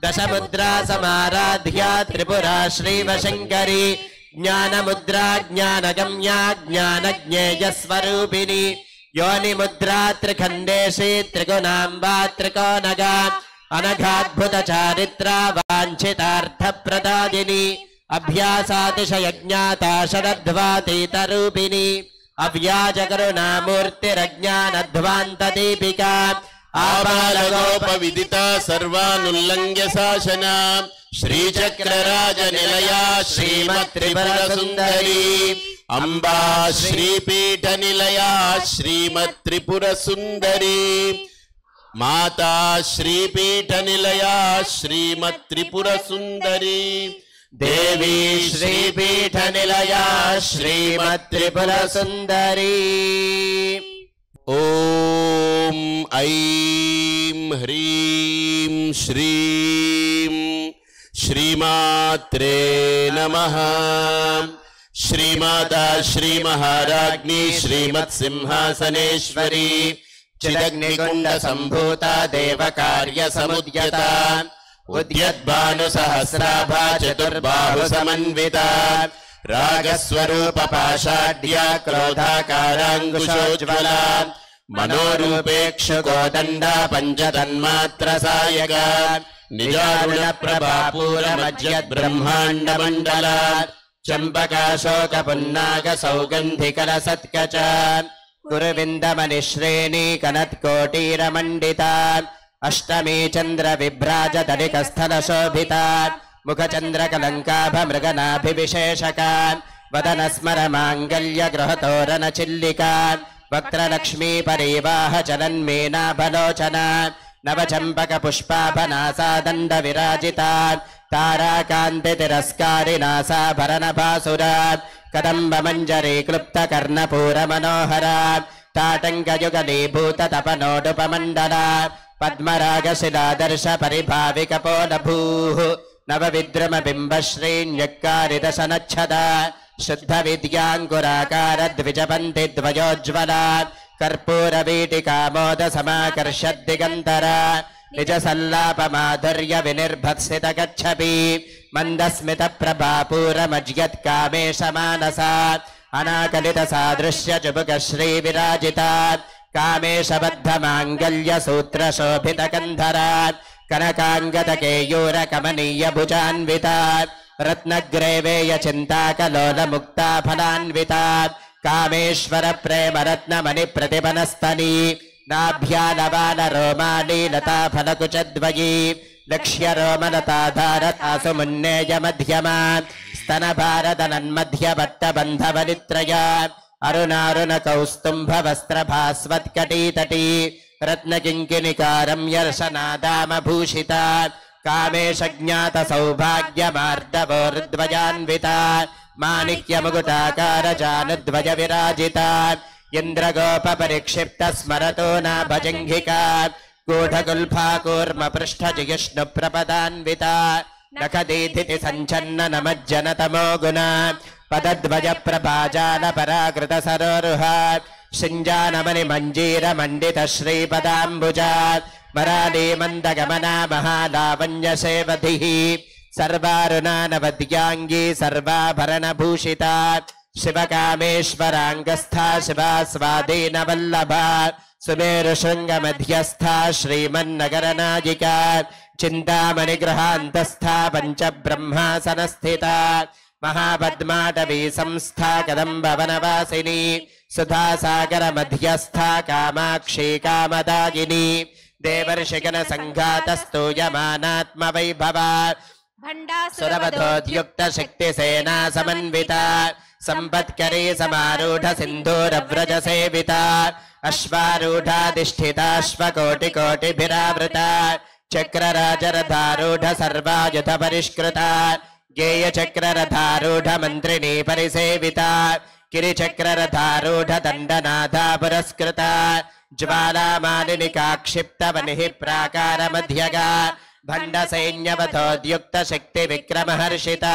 दशमुद्रा समाराध्या त्रिपुरा श्रीवशंकरी ज्ञानमुद्रा ज्ञानगम्या ज्ञानज्ञेय स्वरूपिणी योनिमुद्रा त्रिखंडेशी त्रिगुणांबा त्रिकोणगा अनघाद्भुत चारित्रा वांछितार्थ प्रदादिनी अभ्यासातिशयज्ञाता शरद्वातीतरूपिणी अव्याज करुणामूर्तिरज्ञानध्वान्त दीपिका आबालगोपविदिता सर्वानुल्लङ्घ्य शासना श्रीचक्रराज निलया श्रीमत्त्रिपुरसुन्दरी अम्बा श्रीपीठ निलया श्रीमत्त्रिपुरसुन्दरी माता श्रीपीठ निलया श्रीमत्त्रिपुरसुन्दरी देवी श्रीपीठ निलया श्रीमत्त्रिपुरसुन्दरी ओम ऐं ह्रीं श्रीं श्रीमात्रे नमः। श्रीमाता श्रीमहाराज्ञी श्रीमत्सिंहासनेश्वरी चिदग्निकुंड संभूता देवकार्य समुद्यता उद्यद्भानुसहस्राभा चतुर्बाहु समन्विता रागस्वरूप पाषाढ्या क्रोधाकाराङ्कुशोज्ज्वला मनोरूपेक्षु गोदण्डा पञ्चतन्मात्र सायका निजारुण प्रभापूरमज्यद् ब्रह्माण्ड मण्डला चम्पकाशोक पुन्नाग सौगन्धिकलसत्कच कुरुविन्दमनिश्रेणी कनत्कोटीरमण्डिता अष्टमी चन्द्र विभ्राज दलिकस्थल शोभिता मुखचन्द्रकलङ्काभ मृगनाभिविशेषका वदन स्मर माङ्गल्य गृहतोरण चिल्लिका वक्त्रलक्ष्मी परिवाह चलन्मीनाभलोचना नवचम्पक पुष्पाभनासा दण्ड विराजिता ताराकान्ति तिरस्कारिनासाभरणभासुरा कदम्ब मञ्जरी क्लुप्त कर्णपूर मनोहरा ताटङ्कयुगलीभूत तपनोडुपमण्डला पद्मरागशिलादर्श परिभाविकपोलभूः नवविद्रुम बिम्बश्रीन्यक्कारिदशनच्छदा शुद्ध विद्याङ्कुराकार द्विजपन्ति द्वयोज्ज्वला कर्पूरवीटिकामोद समाकर्षद्दिगन्तरा निजसल्लापमाधुर्य विनिर्भत्सित गच्छपि मन्दस्मित प्रभापूरमज्यत्कामेशमानसा अनाकलित सादृश्य चुबुक श्रीविराजिता कामेशबद्ध माङ्गल्य सूत्र शोभित गन्धरा कनकाङ्गद केयूर कमनीय भुजान्विता रत्नग्रेवेय चिन्ताकलोल मुक्ता फलान्विता कामेश्वर प्रेम रत्नमणि प्रतिपनस्तनी नाभ्यालवाल रोमाली लता फलकुचद्वयी लक्ष्य रोमलताधारता सुमुन्नेय मध्यमा स्तन भारत नन्मध्य भट्टबन्धवलित्रया अरुणारुण कौस्तुम्भ वस्त्र भास्वत्कटीतटी रत्नकिङ्किणिकारं यर्शनादामभूषिता कामेश ज्ञात सौभाग्यमार्दवोर्ध्वजान्विता माणिक्यमुकुटाकार जानुद्वय विराजिता इन्द्रगोप परिक्षिप्त स्मरतो नाभजङ्घिका गूढगुल्फा कूर्म पृष्ठ जिष्णु प्रपदान्विता नखदीधिति सञ्चन्न नमज्जनतमो गुणा पदद्वय प्रभाजाल पराकृत सरोरुहा शिञ्जानमणि मञ्जीर मण्डित श्रीपदाम्बुजा मराली मन्दगमना महालावण्य सेवधिः सर्वारुणानवद्यांगी सर्वाभरणभूषिता शिवकामेश्वराङ्गस्था शिवा स्वाधीन वल्लभा सुमेरुशृङ्गमध्यस्था श्रीमन्नगरनायिका चिन्तामणिगृहान्तस्था पञ्चब्रह्मासनस्थिता महापद्माटवी संस्था कदम्बवनवासिनी सुधासागर मध्यस्था कामाक्षी कामदायिनी देवर्षिगण संघातस्तूयमानात्मवैभवा सुरवधोद्युक्त शक्तिसेना समन्विता संपत्करी समारूढ़ सिंधूरव्रज सेविता अश्वारूढ़ाधिष्ठिताश्वकोटिकोटिभिरावृता चक्रराजरथारूढ़ सर्वायुध परिष्कृता गेय चक्ररथारूढ़ मंत्रिणी परिसेविता किरिचक्ररथारूढ़ दंडनाथा पुरस्कृता ज्वालामालिनिका क्षिप्त वनिः प्राकार मध्यगा भंड सैन्यवधोद्युक्त शक्ति विक्रम हर्षिता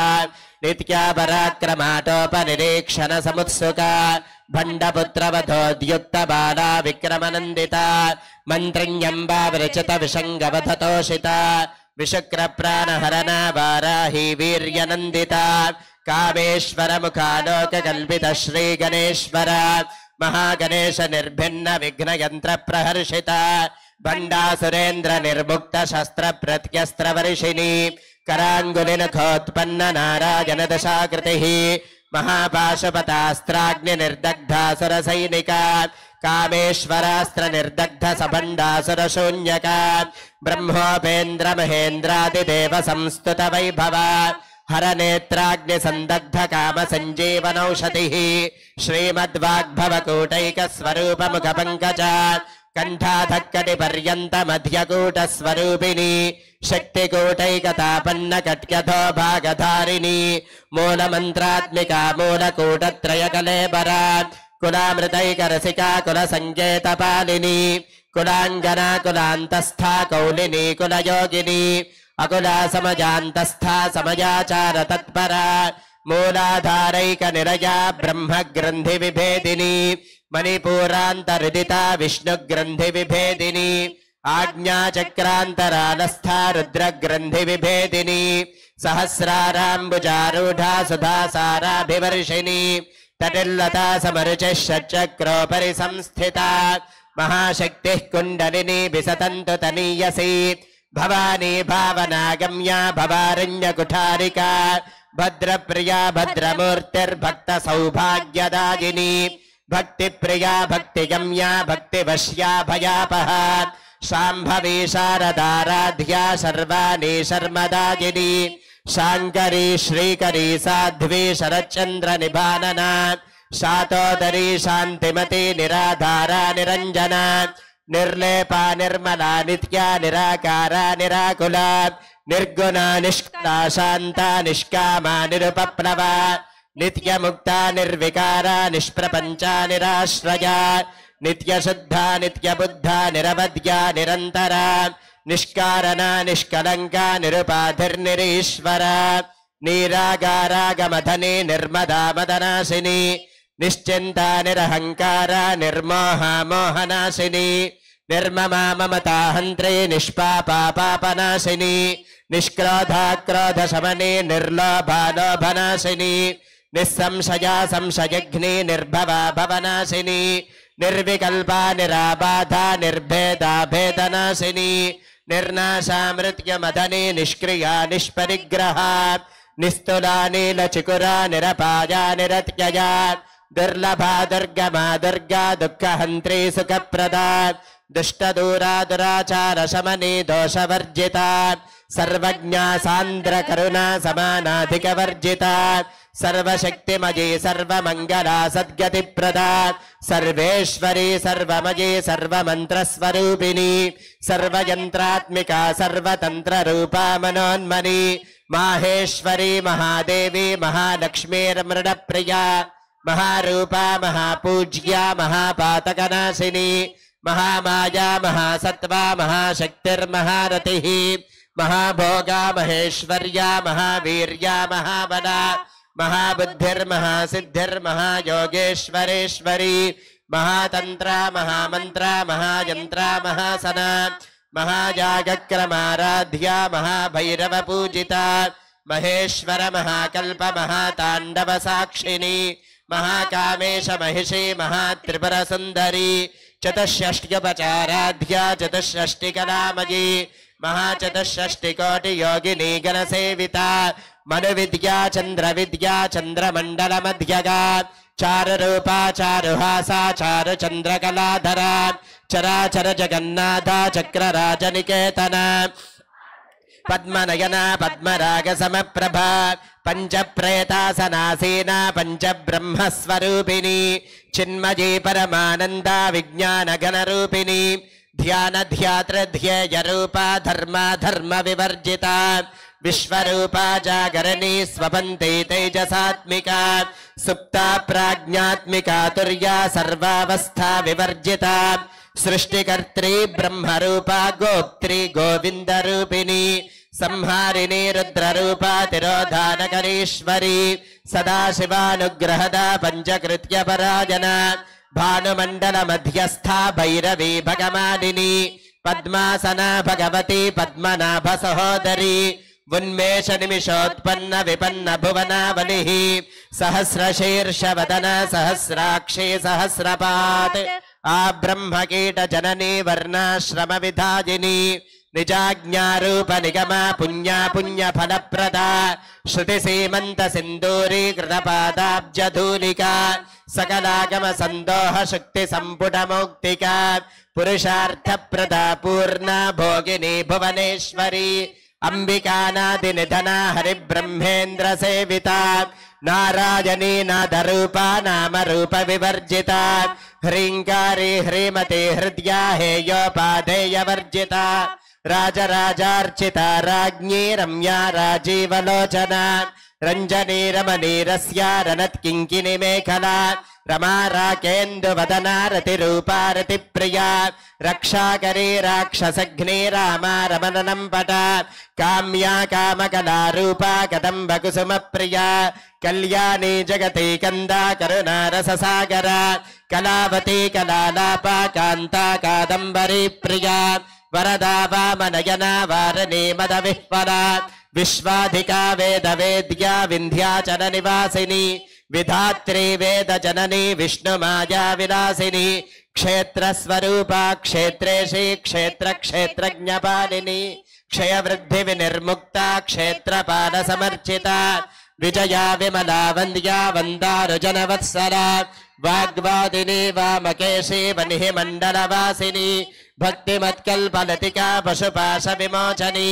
नित्या पराक्रमाटोपनिरीक्षण समुत्सुका भंडपुत्रवधोद्युक्त बाला विक्रमनंदिता मंत्रिण्यंबा विरचित विषंगवधतोषिता विशुक्र प्राणहरणा वाराही वीर्यनंदिता कामेश्वर मुखालोक कल्पित श्री गणेश्वर महागणेश निर्भिन्न विघ्न यंत्र प्रहर्षिता भंडासुरेन्द्र निर्मुक्त शस्त्र प्रत्यस्त्र वर्षिणी करांगुलिनखोत्पन्न नारायण दशाकृतिः महापाशुपतास्त्राग्नि निर्दग्धासुर सैनिका कामेश्वरास्त्र निर्दग्ध सबंडासुर शून्यका ब्रह्मोपेन्द्र महेन्द्रादिदेव संस्तुत वैभव हर नेत्राग्नि संदग्ध काम संजीवनौषधिः श्रीमद्वाग्भव कूटैक स्वरूप मुख पंकज कंठाधक्कटि पर्यंत मध्यकूट स्वरूपिणी शक्तिकूटैकतापन्न कट्यथो भागधारिणी मूलमंत्रात्मिका मूलकूटत्रय कलेबरा कुलामृतैकरसिका कुलसंकेतपालिनी कुलांगना कुलांतस्था कौलिनी कुलयोगिनी अकुला समजान्तस्था समयाचार तत्परा मूलाधारैक निरया ब्रह्म ग्रंथि विभेदिनी मणिपूरान्तरुदिता विष्णु ग्रंथि विभेदिनी आज्ञाचक्रान्तरालस्था रुद्र ग्रंथि विभेदिनी सहस्राराम्बुजारूढ़ा सुधासाराभिवर्षिणी तटिल्लता समरुचिः षट्चक्रोपरि संस्थिता महाशक्तिः कुण्डलिनी विसतन्तु तनीयसी भवानी भावनागम्या भवारण्यकुठारिका भद्रप्रिया भद्रमूर्तिर्भक्त सौभाग्यदायिनी भक्तिप्रिया भक्तिगम्या भक्तिवश्या भयापहा शाम्भवी शारदाराध्या सर्वाणी शर्मदायिनी शाङ्करी श्रीकरी साध्वी शरच्चन्द्र निभानना शातोदरी शान्तिमती निराधारा निरञ्जना निर्लेपा निर्मला नित्या निराकारा निराकुला निर्गुणा निष्कला शान्ता निष्कामा निरुपप्लवा नित्यमुक्ता निर्विकारा निष्प्रपञ्चा निराश्रया नित्यशुद्धा नित्यबुद्धा निरवध्या निरन्तरा निष्कारणा निष्कलङ्का निरुपाधिर्निरीश्वरा नीरागारागमधनी निर्मदा मदनाशिनी निश्चिन्ता निरहङ्कारा निर्मोहा मोहनाशिनी निर्ममा ममता हन्त्री निष्पापा पापनाशिनी निष्क्रोधा क्रोधशमनी निर्लोभा लोभनाशिनी निस्संशया संशयघ्नी निर्भवा भवनाशिनी निर्विकल्पा निराबाधा निर्भेदा भेदनाशिनी निर्नाशा मृत्युमदनी निष्क्रिया निष्परिग्रहा निस्तुला नीलचिकुरा निरपाया निरत्यया दुर्लभा दुर्गमा दुर्गा दुःखहन्त्री सुखप्रदा दुष्टदूरा दुराचार शमनी दोषवर्जिता सर्वज्ञा सान्द्र करुणा समानाधिकवर्जिता सर्वशक्तिमयी सर्वमङ्गला सद्गतिप्रदा सर्वेश्वरी सर्वमयी सर्वमन्त्रस्वरूपिणी सर्वयन्त्रात्मिका सर्वतन्त्ररूपा मनोन्मनी माहेश्वरी महादेवी महालक्ष्मीर्मृडप्रिया महारूपा महापूज्या महापातकनाशिनी महामाया महासत्त्वा महाशक्तिर्महारतिः महाभोगा महेश्वर्या महावीर्या महाबला महाबुद्धिर्महासिद्धिर्महायोगेश्वरेश्वरी महातंत्रा महामंत्रा महायंत्रा महासना महायागक्रमाराध्या महाभैरव पूजिता महेश्वर महाकल्प महातांडव साक्षिणी महाकामेश महिषी महात्रिपुर सुंदरी चतुष्षष्ट्युपचाराध्या चतुष्षष्टिकलामयी महाचतुष्षष्टिकोटि योगिनी गणसेविता मनुविद्या चंद्र विद्या चंद्रमंडल मध्यगा चारुरूपा चारुहासा चारुचंद्रकलाधरा चराचर जगन्नाथा चक्रराजनिकेतना पद्मनयना पद्मराग समप्रभा పంచప్రేతాసనాసీనా పంచబ్రహ్మస్వరూపిణి చిన్మయీ పరమానందా విజ్ఞానగణరూపిణి ధ్యానధ్యాతృధ్యేయరూపా ధర్మ వివర్జిత విశ్వరూపా జాగరణీ స్వపంతే తేజసాత్మికా సుప్తా ప్రాజ్ఞాత్మికా తుర్యా సర్వావస్థా వివర్జిత సృష్టికర్త్రీ బ్రహ్మరూపా గోప్త్రీ గోవిందరూపిణి సంహారిణీ రుద్రరూపా తిరోధానకరీశ్వరీ సదాశివానుగ్రహదా పంచకృత్య పరాజన భానుమండల మధ్యస్థా భైరవీ భగమాలిని పద్మాసన భగవతి పద్మనాభ సహోదరి ఉన్మేష నిమిషోత్పన్న విపన్న భువనావలి సహస్రశీర్ష వదన సహస్రాక్షి సహస్రపాత్ ఆ బ్రహ్మకీట జననీ వర్ణాశ్రమ విధాయిని నిజాజ్ఞారూప నిగమ పుణ్య ఫలప్రద శృతి సీమంత సింధూరీకృత పాదాబ్జధూలిక సకలాగమ సందోహ శక్తి సంపుట మౌక్తిక పురుషార్థ ప్రద పూర్ణ భోగిని భువనేశ్వరి అంబికానాది నిధన హరి బ్రహ్మేంద్ర సేవిత నారాయణీ నాదరూప నామరూప వివర్జిత హ్రీంకారీ హ్రీమతి హృద్యా హేయోపాధేయ వర్జిత రాజరాజార్చిత రాజ్ఞీ రమ్యా రాజీవలోచన రంజనీ రమణీరస్య రణత్కింకిని మేఖలా రమా రాకేందు వదనా రతిరూపా రతిప్రియా రక్షాకరీ రాక్షసఘ్ని రామా రమణనం పట కామ్యా కామకళారూపా కదంబ కుసుమ ప్రియా కళ్యాణీ జగతి కందా కరుణారససాగర కళావతి కళాలాపా కాంతా కాదంబరీ ప్రియా వరదా వామనయన వారణీ మద విహ్వల విశ్వాధికా వేద వేద్యా వింధ్యాచల నివాసిని విధాత్రీ వేద జననీ విష్ణుమాయా విలాసిని క్షేత్రస్వరూపా క్షేత్రేషి క్షేత్రజ్ఞపాలిని క్షయవృద్ధి వినిర్ముక్త క్షేత్రపాల సమర్చిత విజయా విమలా వంద్యా వందారుజనవత్సల వాగ్వాదిని వామకేశి వనిహి మండలవాసిని భక్తిమత్కల్పలతికా పశుపాశ విమోచని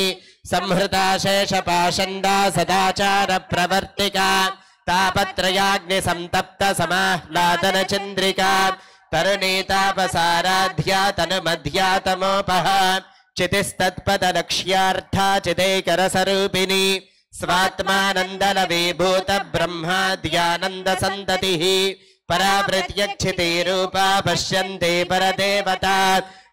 సంహృతా శేషపాషండా సదాచార ప్రవర్తికా తాపత్రయాగ్ని సంతప్త సమాహ్లాదన చంద్రికా తరుణీతాపసారాధ్యా తను మధ్యాతమోపహ చితిస్తత్పద లక్ష్యార్థా చితైకర స్వరూపిణి స్వాత్మానందల విభూత బ్రహ్మాద్యానంద సంతతి పరావృత్యక్షితి రూపా పశ్యంతే పరదేవతా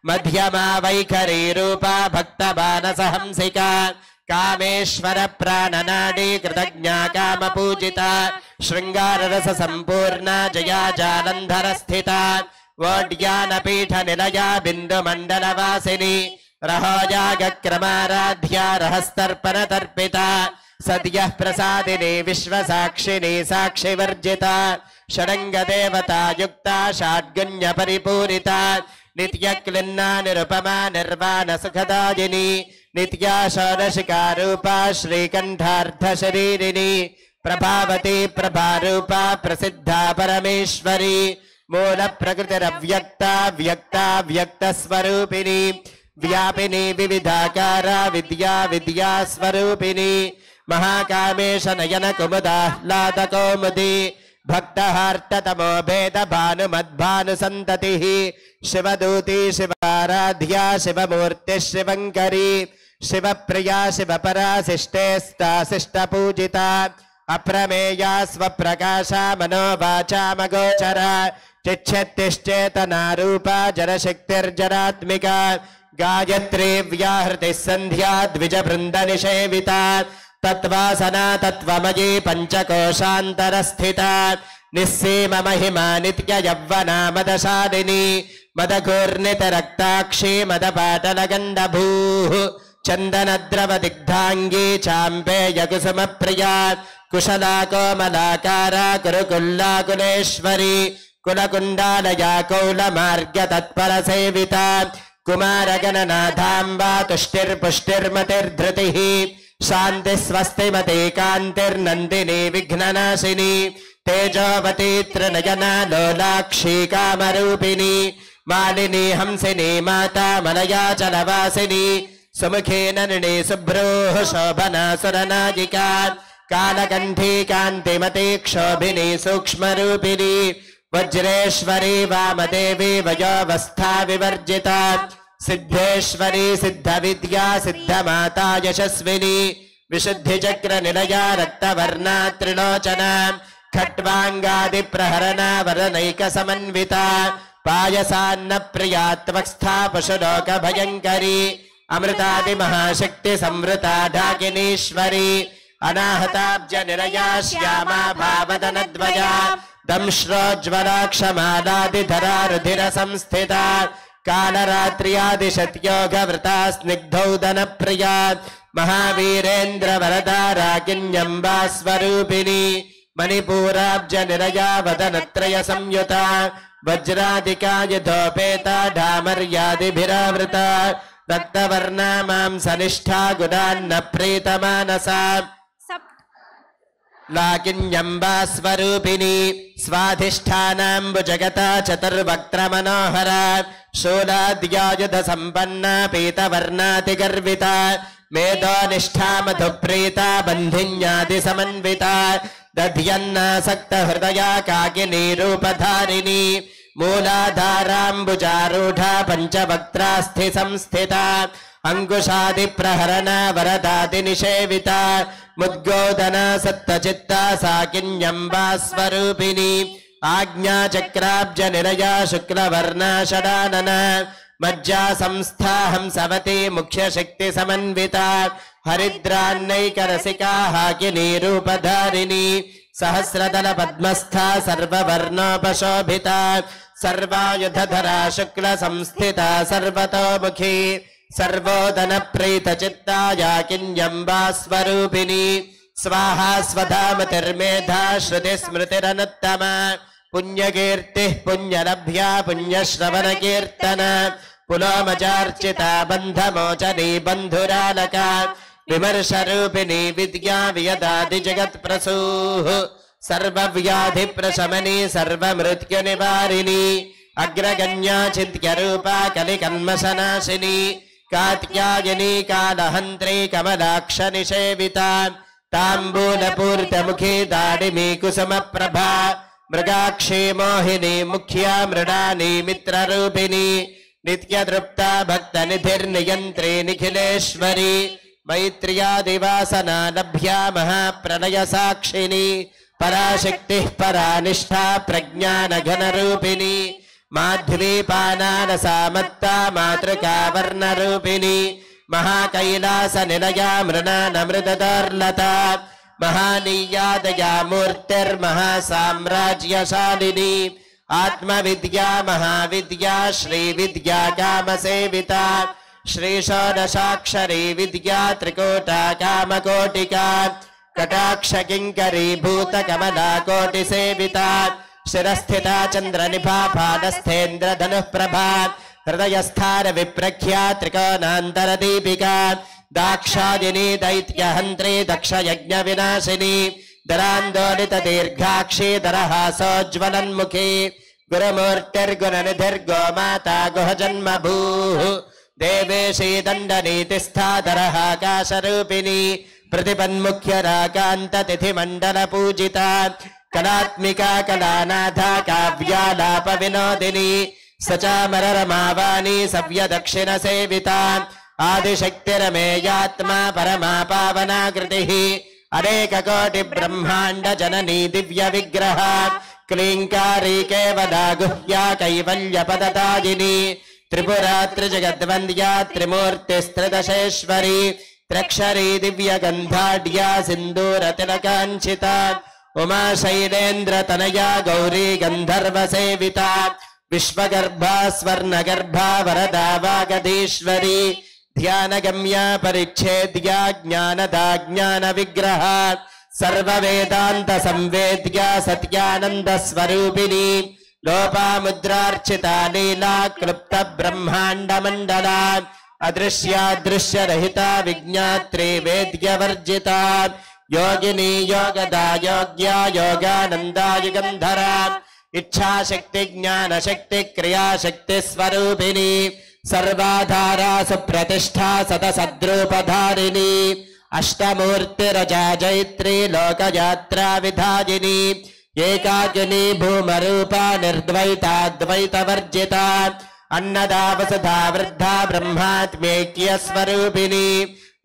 మధ్యమా వైఖరీ రూపా భక్త మానసహంసికా కామేశ్వర ప్రాణనాడీ కృతజ్ఞా కామ పూజిత శృంగారరస సంపూర్ణ జయా జాలంధర స్థిత ఓడ్యాన పీఠ నిలయా బిందు మండల వాసిని రహోజాగక్రమారాధ్యా రహస్తర్పణ తర్పిత సద్య ప్రసాదిని విశ్వసాక్షిని సాక్షివర్జిత షడంగ దేవతాయుక్త షాడ్గుణ్య పరిపూరిత నిత్యక్లిన్నా నిరుపమా నిర్వాణ సుఖదాయిని నిత్యా షోడశికారూపా శ్రీకంఠార్థ శరీరిణి ప్రభావతి ప్రభారూపా ప్రసిద్ధా పరమేశ్వరి మూల ప్రకృతిరవ్యక్త వ్యక్త స్వరూపిణి వ్యాపిని వివిధాకార విద్యా స్వరూపిణి మహాకామేశ నయన కుముదాహ్లాద కౌముది భక్తహార్తతమో భేద భానుమద్భాను సంతతి శివదూతి శివారాధ్యా శివమూర్తి శివంకరీ శివప్రియా శివపరాశిష్టేస్తాశిష్ట పూజిత అప్రమేయా స్వప్రకాశ మనోవాచామగోచర చిచ్చత్తిశ్చేతనారూపా జనశక్తిర్జనాత్మిక గాయత్రీ వ్యాహృతి సంధ్యా ద్విజ బృంద నిషేవిత తత్వాసనా తత్వమయీ పంచకోశాంతరస్థిత నిస్సీమ మహిమా నిత్య యవ్వనా మదశాలిని మదఘూర్ణిత రక్తాక్షి మదపాటల గండభూ చందనద్రవ దిగ్ధాంగీ చాంపేయ కుసుమ ప్రియా కుశలా కోమలాకార కురుకుల్లాకులేశ్వరి కులకుండాలయా కౌల మార్గ తత్పర సేవిత కుమారగణనాథాంబా తుష్టిర్పుష్టిర్మతిర్ధృతి శాంతి స్వస్తిమతి కాంతిర్నందిని విఘ్ననాశిని తేజోవతి త్రినయన లోలాక్షి కామరూపిణి మాలిని హంసిని మాతా మలయాచలవాసిని సుముఖేన నృణి శుభ్రో శోభనా సురనాయికా कालकण्ठी कान्तिमती क्षोभिनी सूक्ष्मरूपिणी वज्रेश्वरी वामदेवी वयोवस्था विवर्जिता सिद्धेश्वरी सिद्धविद्या सिद्धमाता यशस्विनी विशुद्धिचक्र निलया रक्तवर्णा त्रिलोचना खट्वाङ्गादिप्रहरणा वरनैकसमन्विता पायसान्न प्रिया त्वस्था पशुलोकभयङ्करी अमृतादिमहाशक्ति संवृता ढाकिनीश्वरी अनाहताब्ज निलया श्यामा भावदनद्वया दंश्रोज्ज्वलाक्षमालादिधरा रुधिर संस्थिता कालरात्र्यादिशत्योगवृता स्निग्धौदनप्रिया महावीरेन्द्र वरदा राकिन्यम्बा स्वरूपिणी मणिपूराब्ज निलया वदनत्रय संयुता वज्रादिका यथोपेता ढामर्यादिभिरावृता रक्तवर्णा मांसनिष्ठा गुणान्न प्रीतमानसा लाकिन्यम्बा स्वरूपिणी स्वाधिष्ठानाम्बुजगता चतुर्वक्त्रमनोहरा शूलाद्यायुध सम्पन्ना पीतवर्णातिगर्विता मेधोनिष्ठा मधुप्रीता बन्धिन्यादिसमन्विता दध्यन्नासक्तहृदया काकिनी रूपधारिणी मूलाधाराम्बुजारूढा पञ्चवक्त्रास्थि संस्थिता अंकुशादिप्रहरणा वरदादिनिषेविता मुद्गोदना सत्तचित्ता साकिन्यम्बा स्वरूपिणी आज्ञाचक्राब्ज निलया शुक्लवर्णा षडानना मज्जा संस्था हंसवती मुख्यशक्ति समन्विता हरिद्रान्नैकरसिका हाकिनी रूपधारिणी सहस्रदल पद्मस्था सर्ववर्णोपशोभिता सर्वायुधधरा शुक्ल संस्थिता सर्वतोमुखी सर्वोदन प्रीत चित्ता याकिन्यम्बा स्वरूपिणी स्वाहा स्वधामतिर्मेधा श्रुति स्मृतिरनुत्तमा पुण्यकीर्तिः पुण्यलभ्या पुण्यश्रवण कीर्तन पुलोमचार्चिता बन्धमोचनी बन्धुरालका विमर्शरूपिणी विद्या वियदादि जगत्प्रसूः सर्वव्याधि प्रशमनी सर्वमृत्युनिवारिणी अग्रगण्या चिन्त्यरूपा कलिकन्मशनाशिनी कात्यायनी कालहन्त्री कमलाक्षनिषेविता ताम्बूलपूर्तमुखी दाडिमी कुसुमप्रभा मृगाक्षी मोहिनी मुख्या मृडानी मित्ररूपिणी नित्यतृप्ता भक्तनिधिर्नियन्त्री निखिलेश्वरी मैत्र्यादिवासना लभ्या महाप्रलयसाक्षिणी पराशक्तिः परानिष्ठा प्रज्ञानघनरूपिणी माध्वीपानानसामत्ता मातृका वर्णरूपिणी महाकैलासनिलया मृणानमृतदर्लता महानीयादया मूर्तिर्महासाम्राज्यशालिनी आत्मविद्या महाविद्या श्रीविद्या कामसेविता श्रीषोडशाक्षरी विद्या त्रिकोटा कामकोटिका कटाक्ष किंकरी भूत कमला कोटि सेविता शिरस्थिता चंद्रनिभा फालस्थेन्द्र धनुः प्रभा हृदयस्थान विप्रख्या त्रिकोणांतर दीपिका दाक्षायिनी दैत्यहंत्री दक्ष यज्ञ विनाशिनी दरांदोलित दीर्घाक्षी दरहासोज्ज्वलन्मुखी गुरुमूर्तिर्गुणनिधिर्गो माता गुहजन्म भूः देवेशी दंडनीतिस्था दरहाकाशरूपिणी प्रतिपन्मुख्य राकांत तिथि मंडल पूजिता कलात्मिका कलानाथा काव्यालाप विनोदिनी सचामररमावाणी सव्य दक्षिण सेविता आदिशक्तिरमेयात्मा परमा पावनाकृतिः अनेक कोटि ब्रह्मांड जननी दिव्य विग्रह क्लींकारी केवला गुह्या कैवल्य पदताजिनी त्रिपुरा त्रिजगद्वन्द्या त्रिमूर्तिस्त्रिदशेश्वरी त्र्यक्षरी दिव्य गंधाढ्या सिंदूर तिलकांचिता उमा शैलेन्द्र तनया गौरी गंधर्व सेविता विश्वगर्भा स्वर्णगर्भा वरदा वागधीश्वरी ध्यानगम्या परिच्छेद्या ज्ञानदा ज्ञान विग्रह सर्ववेदांत संवेद्या सत्यानंद स्वरूपिणी लोपामुद्रार्चिता लीला क्लुप्त ब्रह्मांड मंडला अदृश्यादृश्य रहिता विज्ञात्री वेद्य वर्जिता योगिनी योगदा योग्या योगानंदा युगंधरा इच्छा शक्ति ज्ञान शक्ति क्रिया शक्ति स्वरूपिणी सर्वाधारा सुप्रतिष्ठा सतसद्रूपधारिणी अष्टमूर्तिरजा जैत्री लोकयात्रा विधायिनी एकाकिनी भूमरूपा निर्द्वैताद्वैतवर्जिता अन्नदा वसुधा वृद्धा ब्रह्मात्मेक्यस्वरूपिणी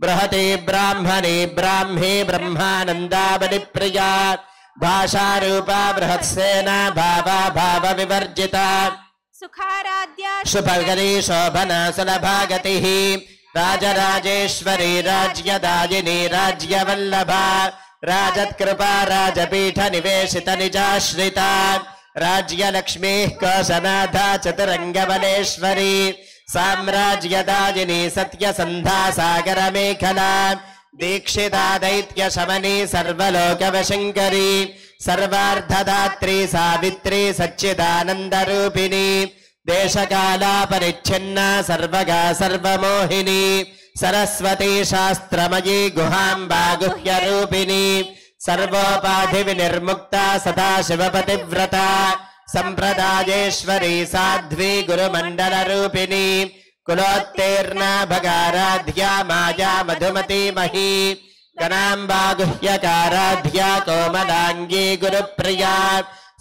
बृहति ब्राह्मणे ब्राह्मे ब्रह्मानन्दाबलिप्रिया भाषारूपा बृहत्सेना भावा भाव विवर्जिता सुखाराध्या शुभगरी शोभना सुलभागतिः राजराजेश्वरी राज्यदायिनी राज्यवल्लभा राजत्कृपा राजपीठ निवेशित निजाश्रिता राज्यलक्ष्मीः कोशनाथा चतुरङ्गबलेश्वरी साम्राज्यदायिनी सत्यसन्धा सागरमेखला दीक्षिता दैत्यशमनी सर्वलोकवशङ्करी सर्वार्धदात्री सावित्री सच्चिदानन्दरूपिणी देशकालापरिच्छिन्ना सर्वगा सर्वमोहिनी सरस्वती शास्त्रमयी गुहाम्बा गुह्यरूपिणी सर्वोपाधिविनिर्मुक्ता सदा शिवपतिव्रता सम्प्रदायेश्वरी साध्वी गुरुमण्डलरूपिणी कुलोत्तीर्णा भगाराध्या माया मधुमती मही गणाम्बा गुह्यकाराध्या कोमलाङ्गी गुरुप्रिया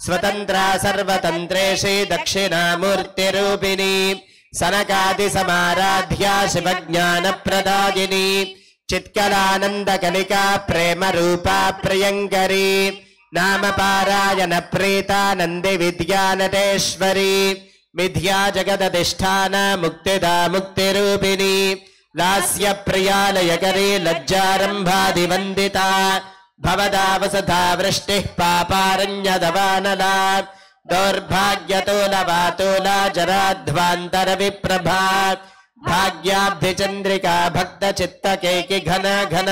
स्वतन्त्रा सर्वतन्त्रेषु दक्षिणामूर्तिरूपिणी सनकादिसमाराध्या शिवज्ञानप्रदायिनी चित्कलानन्दकलिका प्रेमरूपा प्रियङ्करी नामपारायण प्रीता नन्दिविद्यानटेश्वरी मिथ्या जगदधिष्ठान मुक्तिदा मुक्तिरूपिणी लास्यप्रियालयकरी लज्जारम्भादिवन्दिता भवदा वसुधा वृष्टिः पापारण्यदवानला दौर्भाग्यतोलवातोला जराध्वान्तरविप्रभा भाग्याब्धिचन्द्रिका भक्तचित्तकेकि घन घन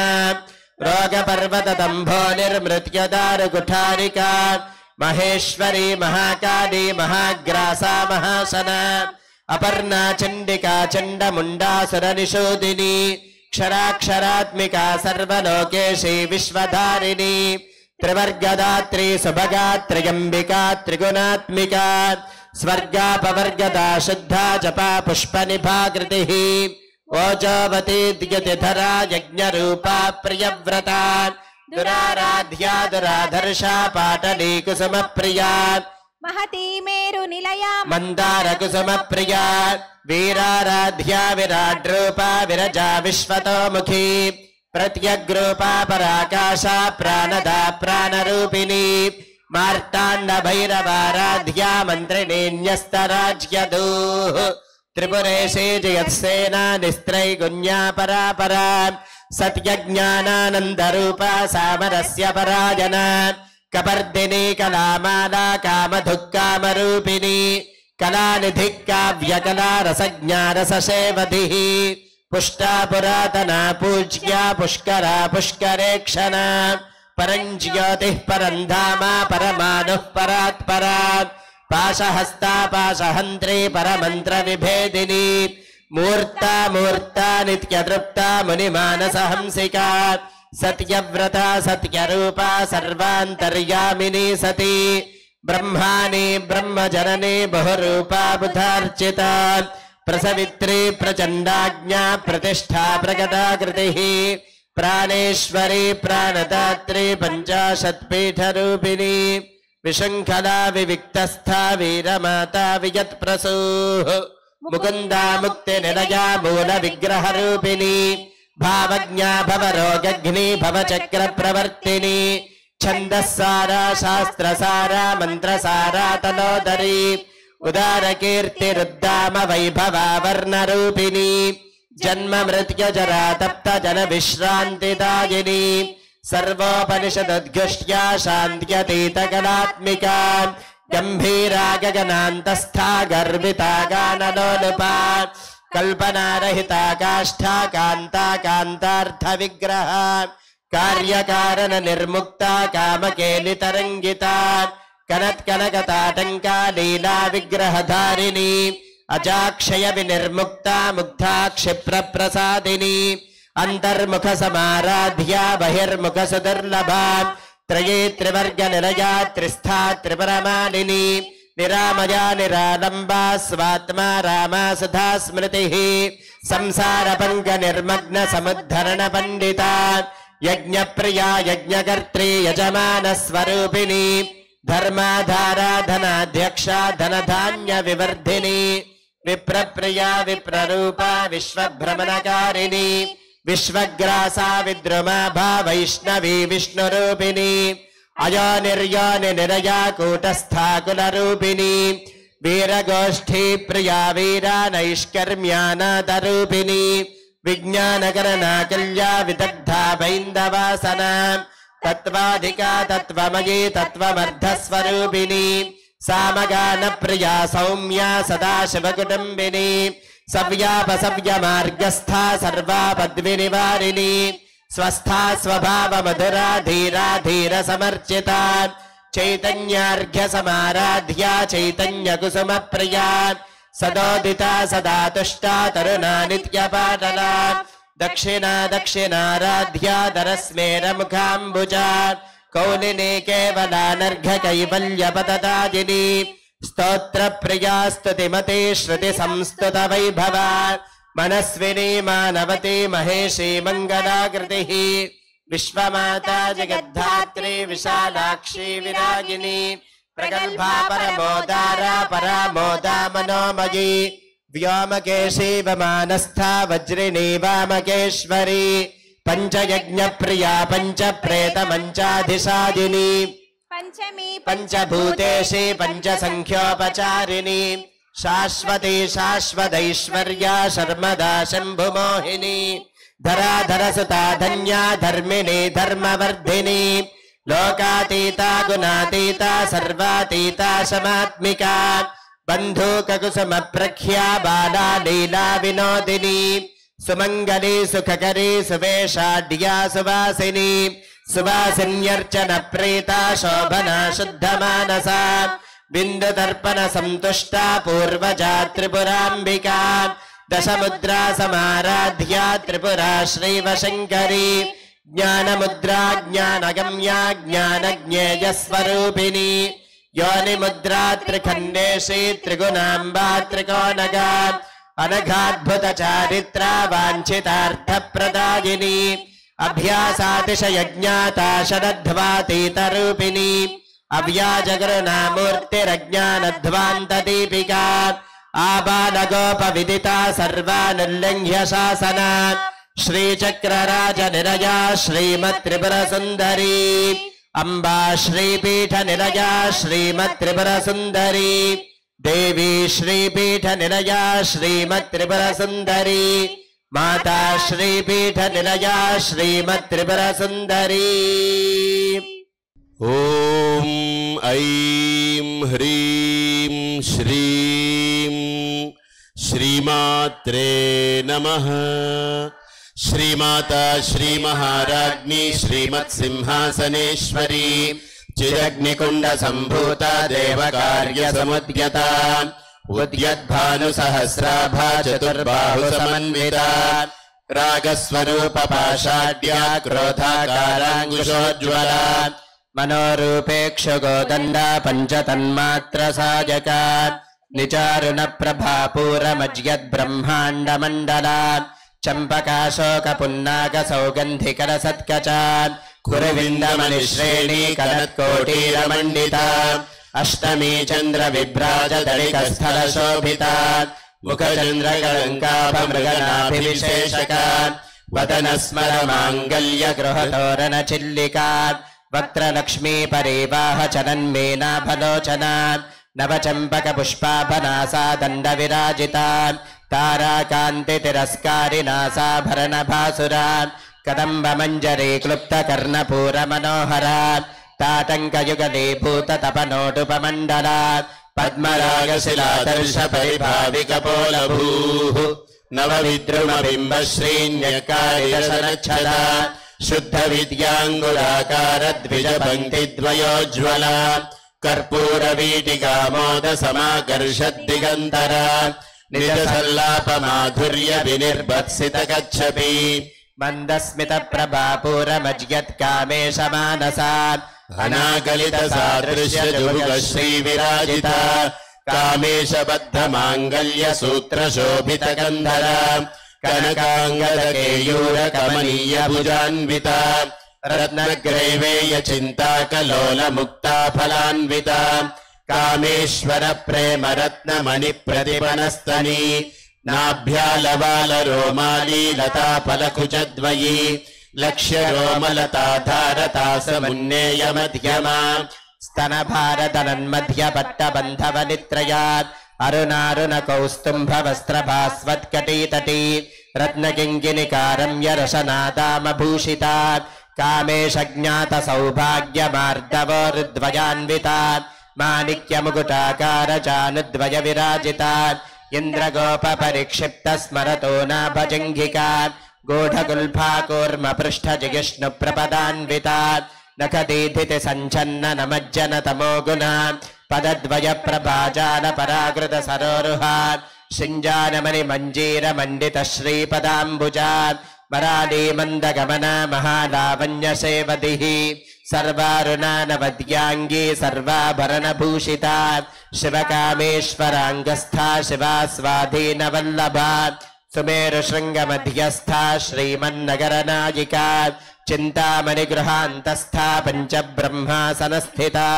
रोगपर्वतदम्भो निर्मृत्युदारुकुठारिका महेश्वरी महाकाली महाग्रासा महासना अपर्णा चण्डिका चण्डमुण्डासुरनिषोदिनी क्षराक्षरात्मिका सर्वलोकेशी विश्वधारिणी त्रिवर्गदात्री सुभगा त्र्यम्बिका त्रिगुणात्मिका स्वर्गापवर्गदा शुद्धा जपा पुष्पनिभाकृतिः ओजोवती द्युतिधरा यज्ञरूपा प्रियव्रता दुराराध्या दुराधर्षा पाटली कुसुमप्रिया महती मेरु निलया मन्दारकुसुमप्रिया वीराराध्या विराड्रूपा विरजा विश्वतोमुखी प्रत्यग्रूपा पराकाशा प्राणदा प्राणरूपिणी मार्ताण्डभैरवाराध्या मन्त्रिणीन्यस्तराज्यदूः त्रिपुरेशे जयत्सेना निस्त्रैगुण्या परापरा सत्यज्ञानानन्दरूपा सामरस्य पराजना कपर्दिनी कलामाला कामधुक्कामरूपिणी कलानिधिः काव्यकला रसज्ञा रससेवधिः पुष्टा पुरातना पूज्या पुष्करा पुष्करेक्षणा परञ्ज्योतिः परन्धामा परमानुः परात्परा पाशहस्ता पाशहन्त्री परमन्त्रविभेदिनी मूर्ता मूर्ता नित्यतृप्ता मुनिमानसहंसिका सत्यव्रता सत्यरूपा सर्वान्तर्यामिनी सती ब्रह्माणि ब्रह्मजननी बहुरूपा बुधार्चिता प्रसवित्री प्रचण्डाज्ञा प्रतिष्ठा प्रकटाकृतिः प्राणेश्वरी प्राणदात्री पञ्चाशत्पीठरूपिणी विशृङ्खला विविक्तस्था वीरमाता वियत्प्रसूः मुकुन्दा मुक्तिनिलया मूलविग्रहरूपिणी भावज्ञा भवरोगघ्नी भवचक्रप्रवर्तिनी छन्दस्सारा शास्त्रसारा मन्त्रसारा तलोदरी उदारकीर्तिरुद्दाम वैभवा वर्णरूपिणी जन्म मृत्युजरा तप्त जन विश्रान्तिदायिनी सर्वोपनिषदुद्घुष्ट्या शान्त्यतीतकलात्मिका गम्भीरा गगनान्तस्था गर्विता गानलोलुपा कल्पनारहिता काष्ठा कान्ता कान्तार्थविग्रह कार्यकारण निर्मुक्ता कामकेलितरङ्गिता कनत्कनकताटङ्का लीला विग्रहधारिणी अजाक्षय विनिर्मुक्ता मुग्धा क्षिप्रप्रसादिनी अंतर्मुख समाराध्या बहिर्मुख सुदुर्लभा त्रये त्रिवर्ग निलया त्रिस्था त्रिपरमालिनी निरामया निरालम्बा स्वात्मा रामा सुधा स्मृतिः संसारपङ्क निर्मग्न समुद्धरण पण्डिता यज्ञप्रिया यज्ञकर्त्री यजमानस्वरूपिणी धर्माधाराधनाध्यक्षा धनधान्य विवर्धिनी विप्रप्रिया विप्ररूपा विश्वभ्रमणकारिणी विश्वग्रासा विद्रुमाभा वैष्णवी विष्णुरूपिणी अयो निर्योनि निरया कूटस्था कुलरूपिणी वीरगोष्ठी प्रिया वीरा नैष्कर्म्यानादरूपिणी विज्ञानकरणाकल्या विदग्धा वैन्दवासना तत्त्वाधिका तत्त्वमयी तत्त्वमर्धस्वरूपिणी सामगानप्रिया सौम्या सदाशिवकुटुम्बिनी सव्यापसव्यमार्गस्था सर्वापद्विनिवारिणी स्वस्था स्वभावमधुरा धीरा धीरसमर्चिता चैतन्यार्घ्यसमाराध्या चैतन्यकुसुमप्रिया सदोदिता सदा तुष्टा तरुणा नित्यपाटला दक्षिणा दक्षिणाराध्या दरस्मेरमुखाम्बुजा कौलिनी केवलानर्घ कैवल्यपतदाजिनी स्तोत्रप्रिया स्तुतिमती श्रुतिसंस्तुत वैभवा मनस्विनी मानवती महेशी मङ्गलाकृतिः विश्वमाता जगद्धात्री विशालाक्षी विरागिनी प्रगल्भा परमोदारा परामोदा मनोमयी व्योमकेशी वमानस्था वज्रिणी वामकेश्वरी पञ्चयज्ञप्रिया पञ्चप्रेतमञ्चाधिशादिनी पंचमी पञ्चभूतेशी पञ्चसङ्ख्योपचारिणी शाश्वती शाश्वतैश्वर्या शर्मदा शम्भुमोहिनी धराधरसुता धन्या धर्मिणी धर्मवर्धिनी लोकातीता गुणातीता सर्वातीता शमात्मिका बन्धूककुसुमप्रख्या बाला लीला विनोदिनी सुमङ्गली सुखकरी सुवेशाढ्या सुवासिनी सुवासिन्यर्चन प्रीता शोभना शुद्धमानसा बिन्दुदर्पण सन्तुष्टा पूर्वजा त्रिपुराम्बिका दशमुद्रा समाराध्या त्रिपुरा श्रीवशङ्करी ज्ञानमुद्रा ज्ञानगम्या ज्ञानज्ञेयस्वरूपिणी योनिमुद्रा त्रिखण्डेशी त्रिगुणाम्बा त्रिकोणगा अनघाद्भुतचारित्रा वाञ्छितार्थप्रदायिनी अभ्यासातिशयज्ञाता शरध्वातीतरूपिणी अव्याजगरुणामूर्तिरज्ञानध्वान्तदीपिका आबालगोपविदिता सर्वानुल्लङ्घ्य शासना श्रीचक्रराजनिलया श्रीमत्त्रिपुरसुन्दरी अम्बा श्रीपीठनिलया श्रीमत्त्रिपुरसुन्दरी देवी श्रीपीठनिलया श्रीमत्त्रिपुरसुन्दरी माता श्रीपीठनिलया श्रीमत्त्रिपुरसुन्दरी ॐ ऐं ह्रीं श्रीं श्रीमात्रे नमः। श्रीमाता श्रीमहाराज्ञी श्रीमत्सिंहासनेश्वरी चिदग्निकुण्डसम्भूता देवकार्यसमुद्यता उद्यद्भानुसहस्राभा चतुर्बाहुसमन्विता रागस्वरूपपाषाढ्या क्रोधाकाराङ्कुशोज्ज्वला मनोरूपेक्षुगोदण्डा पञ्चतन्मात्रसायका निचारुणप्रभापूरमज्यद्ब्रह्माण्डमण्डला चम्पकाशोकपुन्नाकसौगन्धिकरसत्कचा कुरुविन्दमनिश्रेणी कनत्कोटीरमण्डिता अष्टमी चन्द्रविभ्राजदलिकस्थलशोभिता मुखचन्द्रकलङ्काभमृगनाभिविशेषका वदनस्मरमाङ्गल्यगृहतोरणचिल्लिका वक्त्रलक्ष्मी परिवाहचनन्मीनाभलोचना नवचम्पकपुष्पाभनासा दण्डविराजिता ताराकान्तितिरस्कारिनासाभरणभासुरा कदम्बमञ्जरी क्लुप्तकर्णपूरमनोहरा ताटङ्कयुगलीभूततपनोटुपमण्डला पद्मरागशिलादर्शपरिभाविकपोलभूः नवविद्रुमबिम्बश्रीन्यकारिदशनच्छदा शुद्धविद्याङ्गुराकारद्विजपङ्क्तिद्वयोज्ज्वला कर्पूरवीटिकामोदसमाकर्षद्दिगन्तरा निजसल्लापमाधुर्यविनिर्भत्सितकच्छपि मन्दस्मितप्रभापूरमज्यत्कामेशमानसा अनाकलित सादृश्य जुभुग श्री विराजिता कामेश बद्ध मांगल्य सूत्र शोभित गंधर कनकांगद केयूर कमनीय भुजान्विता रत्नग्रैवेय चिंता कलोल मुक्ता फलान्विता कामेश्वर प्रेम रत्न मणि प्रतिपनस्तनी नाभ्यालवाल रोमाली लता फलकुचद्वयी लक्ष्य रोमलता धारता समुन्नेय मध्यमा स्तन भारत नन्मध्य पट्ट बंधव नित्रयात् अरुणारुण कौस्तुंभ वस्त्र भास्वत्कटी तटी रत्नकिंकिनिकारम्य रसनादामभूषितात् कामेश ज्ञात सौभाग्य मार्दवोरुद्वयान्वितात् माणिक्य मुकुटाकार चानुद्वय विराजितात् इंद्रगोप परिक्षिप्त स्मरतो नाभजङ्घिकात् गूढकुल्फा कूर्म पृष्ठ जिष्णु प्रपदान्वितात् नखदीधिति सञ्छन्न नमज्जन तमो गुणा पदद्वय प्रभाजान पराकृत सरोरुहात् शिञ्जानमणि मञ्जीर मण्डित श्रीपदाम्बुजात् मराली मन्दगमना महालावण्य सेवतिः सर्वारुणानवद्यांगी सर्वाभरणभूषिता शिवकामेश्वराङ्गस्था शिवा स्वाधीनवल्लभा सुमेरुशृङ्गमध्यस्था श्रीमन्नगरनायिका चिन्तामणिगृहान्तस्था पञ्चब्रह्मासनस्थिता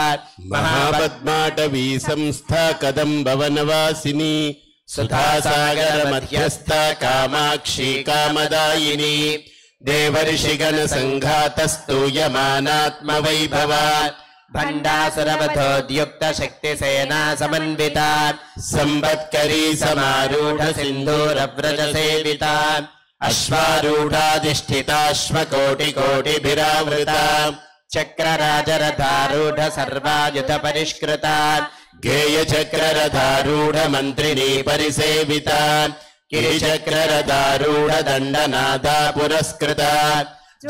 महापद्माटवी संस्था कदम्बवनवासिनी सुधासागर मध्यस्था कामाक्षी कामदायिनी देवर्षिगण संघातस्तूयमानात्मवैभवा भण्डासुरवधोद्युक्त शक्तिसेना समन्विता संवत्करी समारूढ सिन्धूरव्रज सेविता अश्वारूढाधिष्ठिताश्वकोटिकोटिभिरावृता चक्रराजरथारूढ सर्वायुध परिष्कृता गेय चक्ररथारूढ मन्त्रिणी परिसेविता गिरिचक्ररथारूढ दण्डनाथा पुरस्कृता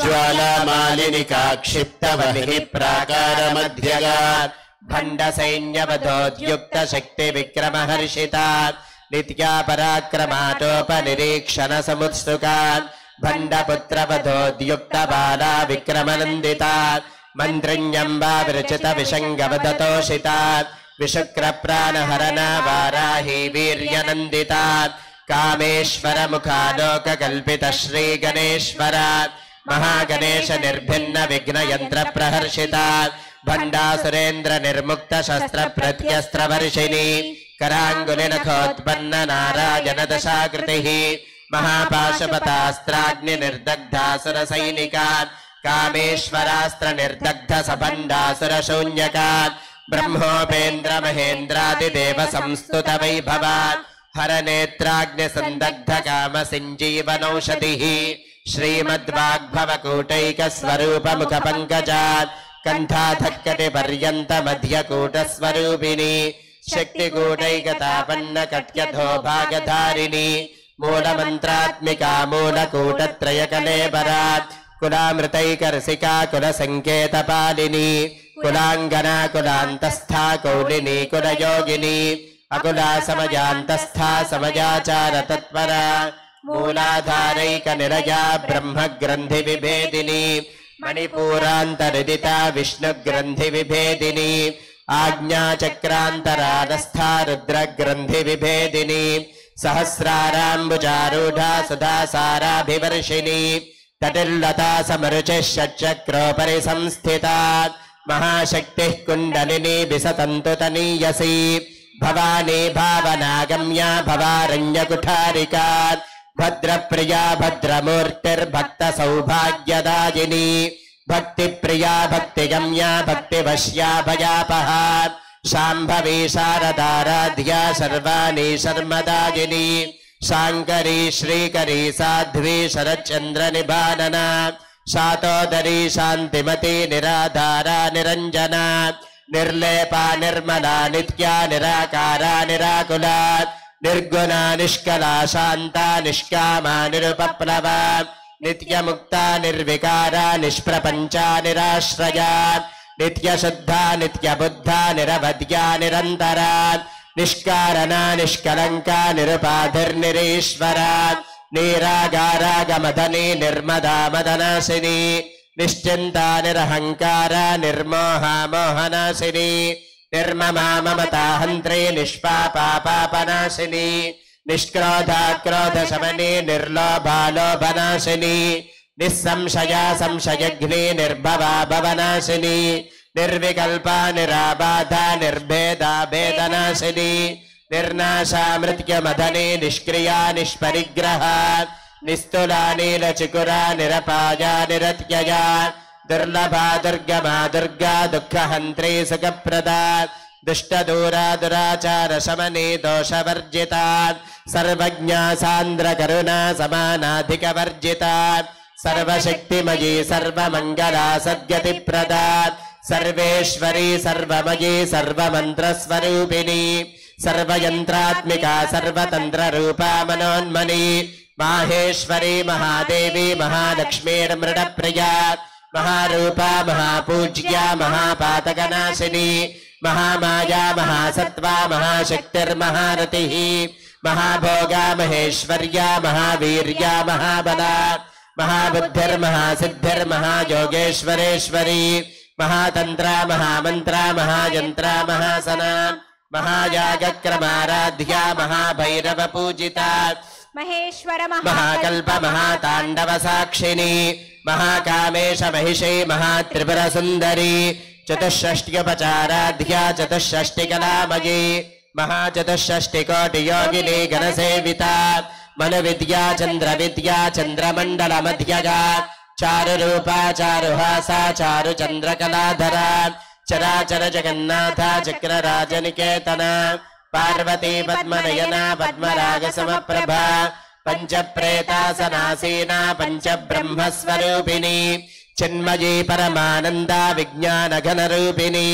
ज्वालामालिनिका क्षिप्तवनिः प्राकारमध्यगा भण्डसैन्यवधोद्युक्त शक्तिविक्रमहर्षिता नित्या पराक्रमाटोपनिरीक्षण समुत्सुका भण्डपुत्रवधोद्युक्त बाला विक्रमनन्दिता मन्त्रिण्यम्बा विरचित विषङ्गवदतोषिता विशुक्रप्राणहरणा वाराही वीर्यनन्दिता कामेश्वर मुखालोककल्पित श्रीगणेश्वरा महागणेश निर्भिन्न विघ्न यंत्र प्रहर्षिता भण्डासुरेन्द्र निर्मुक्त शस्त्र प्रत्यस्त्रवर्षिणी कराङ्गुलिनखोत्पन्न नारायण दशाकृतिः महापाशुपतास्त्राग्नि निर्दग्धासुर सैनिका कामेश्वरास्त्र निर्दग्ध सभण्डासुर शून्यकात् ब्रह्मोपेन्द्र महेन्द्रादिदेव संस्तुत वैभवात् हर नेत्राग्नि संदग्ध काम संजीवनौषधिः श्रीमद्वाग्भवकूटैक स्वरूप मुख पंकजात् कंठाधक्कटि पर्यंत मध्यकूट स्वरूपिणी शक्तिकूटैकतापन्न कट्यधो भागधारिणी मूलमन्त्रात्मिका मूलकूटत्रय कलेबरात् कुलामृतैकरसिका कुलसङ्केतपालिनी कुलाङ्गना कुलान्तस्था कौलिनी कुलयोगिनी अकुला समयान्तस्था समयाचार तत्परा मूलाधारैक निरया ब्रह्मग्रन्थि विभेदिनी मणिपूरान्तरिदिता विष्णुग्रन्थि विभेदिनी आज्ञाचक्रान्तरादस्था रुद्रग्रन्थि विभेदिनी सहस्राराम्बुजारूढा सुधासाराभिवर्षिणी तटिल्लता समरुचिः षट्चक्रोपरि संस्थिता महाशक्तिः कुण्डलिनी विसतन्तु तनीयसी भवानी भावनागम्या भवारण्यकुठारिका भद्रप्रिया भद्रमूर्तिर्भक्त सौभाग्यदायिनी भक्तिप्रिया भक्तिगम्या भक्तिवश्या भयापहा शाम्भवी शारदाराध्या सर्वाणी शर्मदायिनी शाङ्करी श्रीकरी साध्वी शरच्चन्द्र निबानना शातोदरी शान्तिमती निराधारा निरञ्जना निर्लेपा निर्मला नित्या निराकारा निराकुला निर्गुणा निष्कला शान्ता निष्कामा निरुपप्लवा नित्यमुक्ता निर्विकारा निष्प्रपञ्चा निराश्रया नित्यशुद्धा नित्यबुद्धा निरवध्या निरन्तरा निष्कारणा निष्कलङ्का निरुपाधिर्निरीश्वरा निरागारागमदनी निर्मदा मदनाशिनी నిశ్చింతా నిరహంకార నిర్మోహ మోహనాశిని నిర్మమా మమతా హంత్రి నిష్పాపా పాపనాశిని నిష్క్రోధ క్రోధ శమని నిర్లోభా లోభనాశిని నిస్సంశయ సంశయగ్ని నిర్భవా భవనాశిని నిర్వికల్ప నిరాబాధ నిర్భేద భేదనాశిని నిర్నాశా మృత్యుమధని నిష్క్రియా నిష్పరిగ్రహ నిస్తులా నీలచికురా నిరపాయ నిరత్యయ దుర్లభా దుర్గమా దుర్గా దుఃఖహంత్రీ సుఖప్రదా దుష్టదూరా దురాచార శమని దోషవర్జిత సర్వజ్ఞ సాంద్ర కరుణా సమానాధిక వర్జిత సర్వశక్తిమయీ సర్వమంగళా సద్గతిప్రదా సర్వేశ్వరీ సర్వమయీ సర్వమంత్రస్వరూపిణి సర్వయంత్రాత్మికా సర్వతంత్రరూపా మనోన్మని మాహేశ్వరీ మహాదేవి మహాలక్ష్మీర్మృడప్రియా మహారూపా మహాపూజ్య మహాపాతకనాశిని మహామాయా మహాసత్వా మహాశక్తిర్మహారతి మహాభోగా మహేశ్వర్యా మహావీర్యా మహాబలా महाबुद्धिर्महासिद्धिर्महायोगेश्वरेश्वरी महातंत्र महामंत्र महायंत्र महासना महायागक्रमाराध्या महाभैरव पूजिता महेश्वर महाकल्प महातांडव साक्षिणी महाकामेश महिषी महात्रिपुर सुंदरी चतुष्षष्ट्युपचाराध्या चतुष्षष्टिकलामयी महाचतुष्षष्टिकोटियोगिनी गणसेविता मनु विद्या चंद्र विद्या चंद्रमंडल मध्यगा चारु रूपा चारुहासा चारु चंद्रकलाधरा चराचर जगन्नाथ चक्रराज निकेतना पार्वती पद्मनयना पद्मराग समप्रभा पंच प्रेतासनासीना पंच ब्रह्म स्वरूपिणी चिन्मयी परमानंदा विज्ञान घन रूपिणी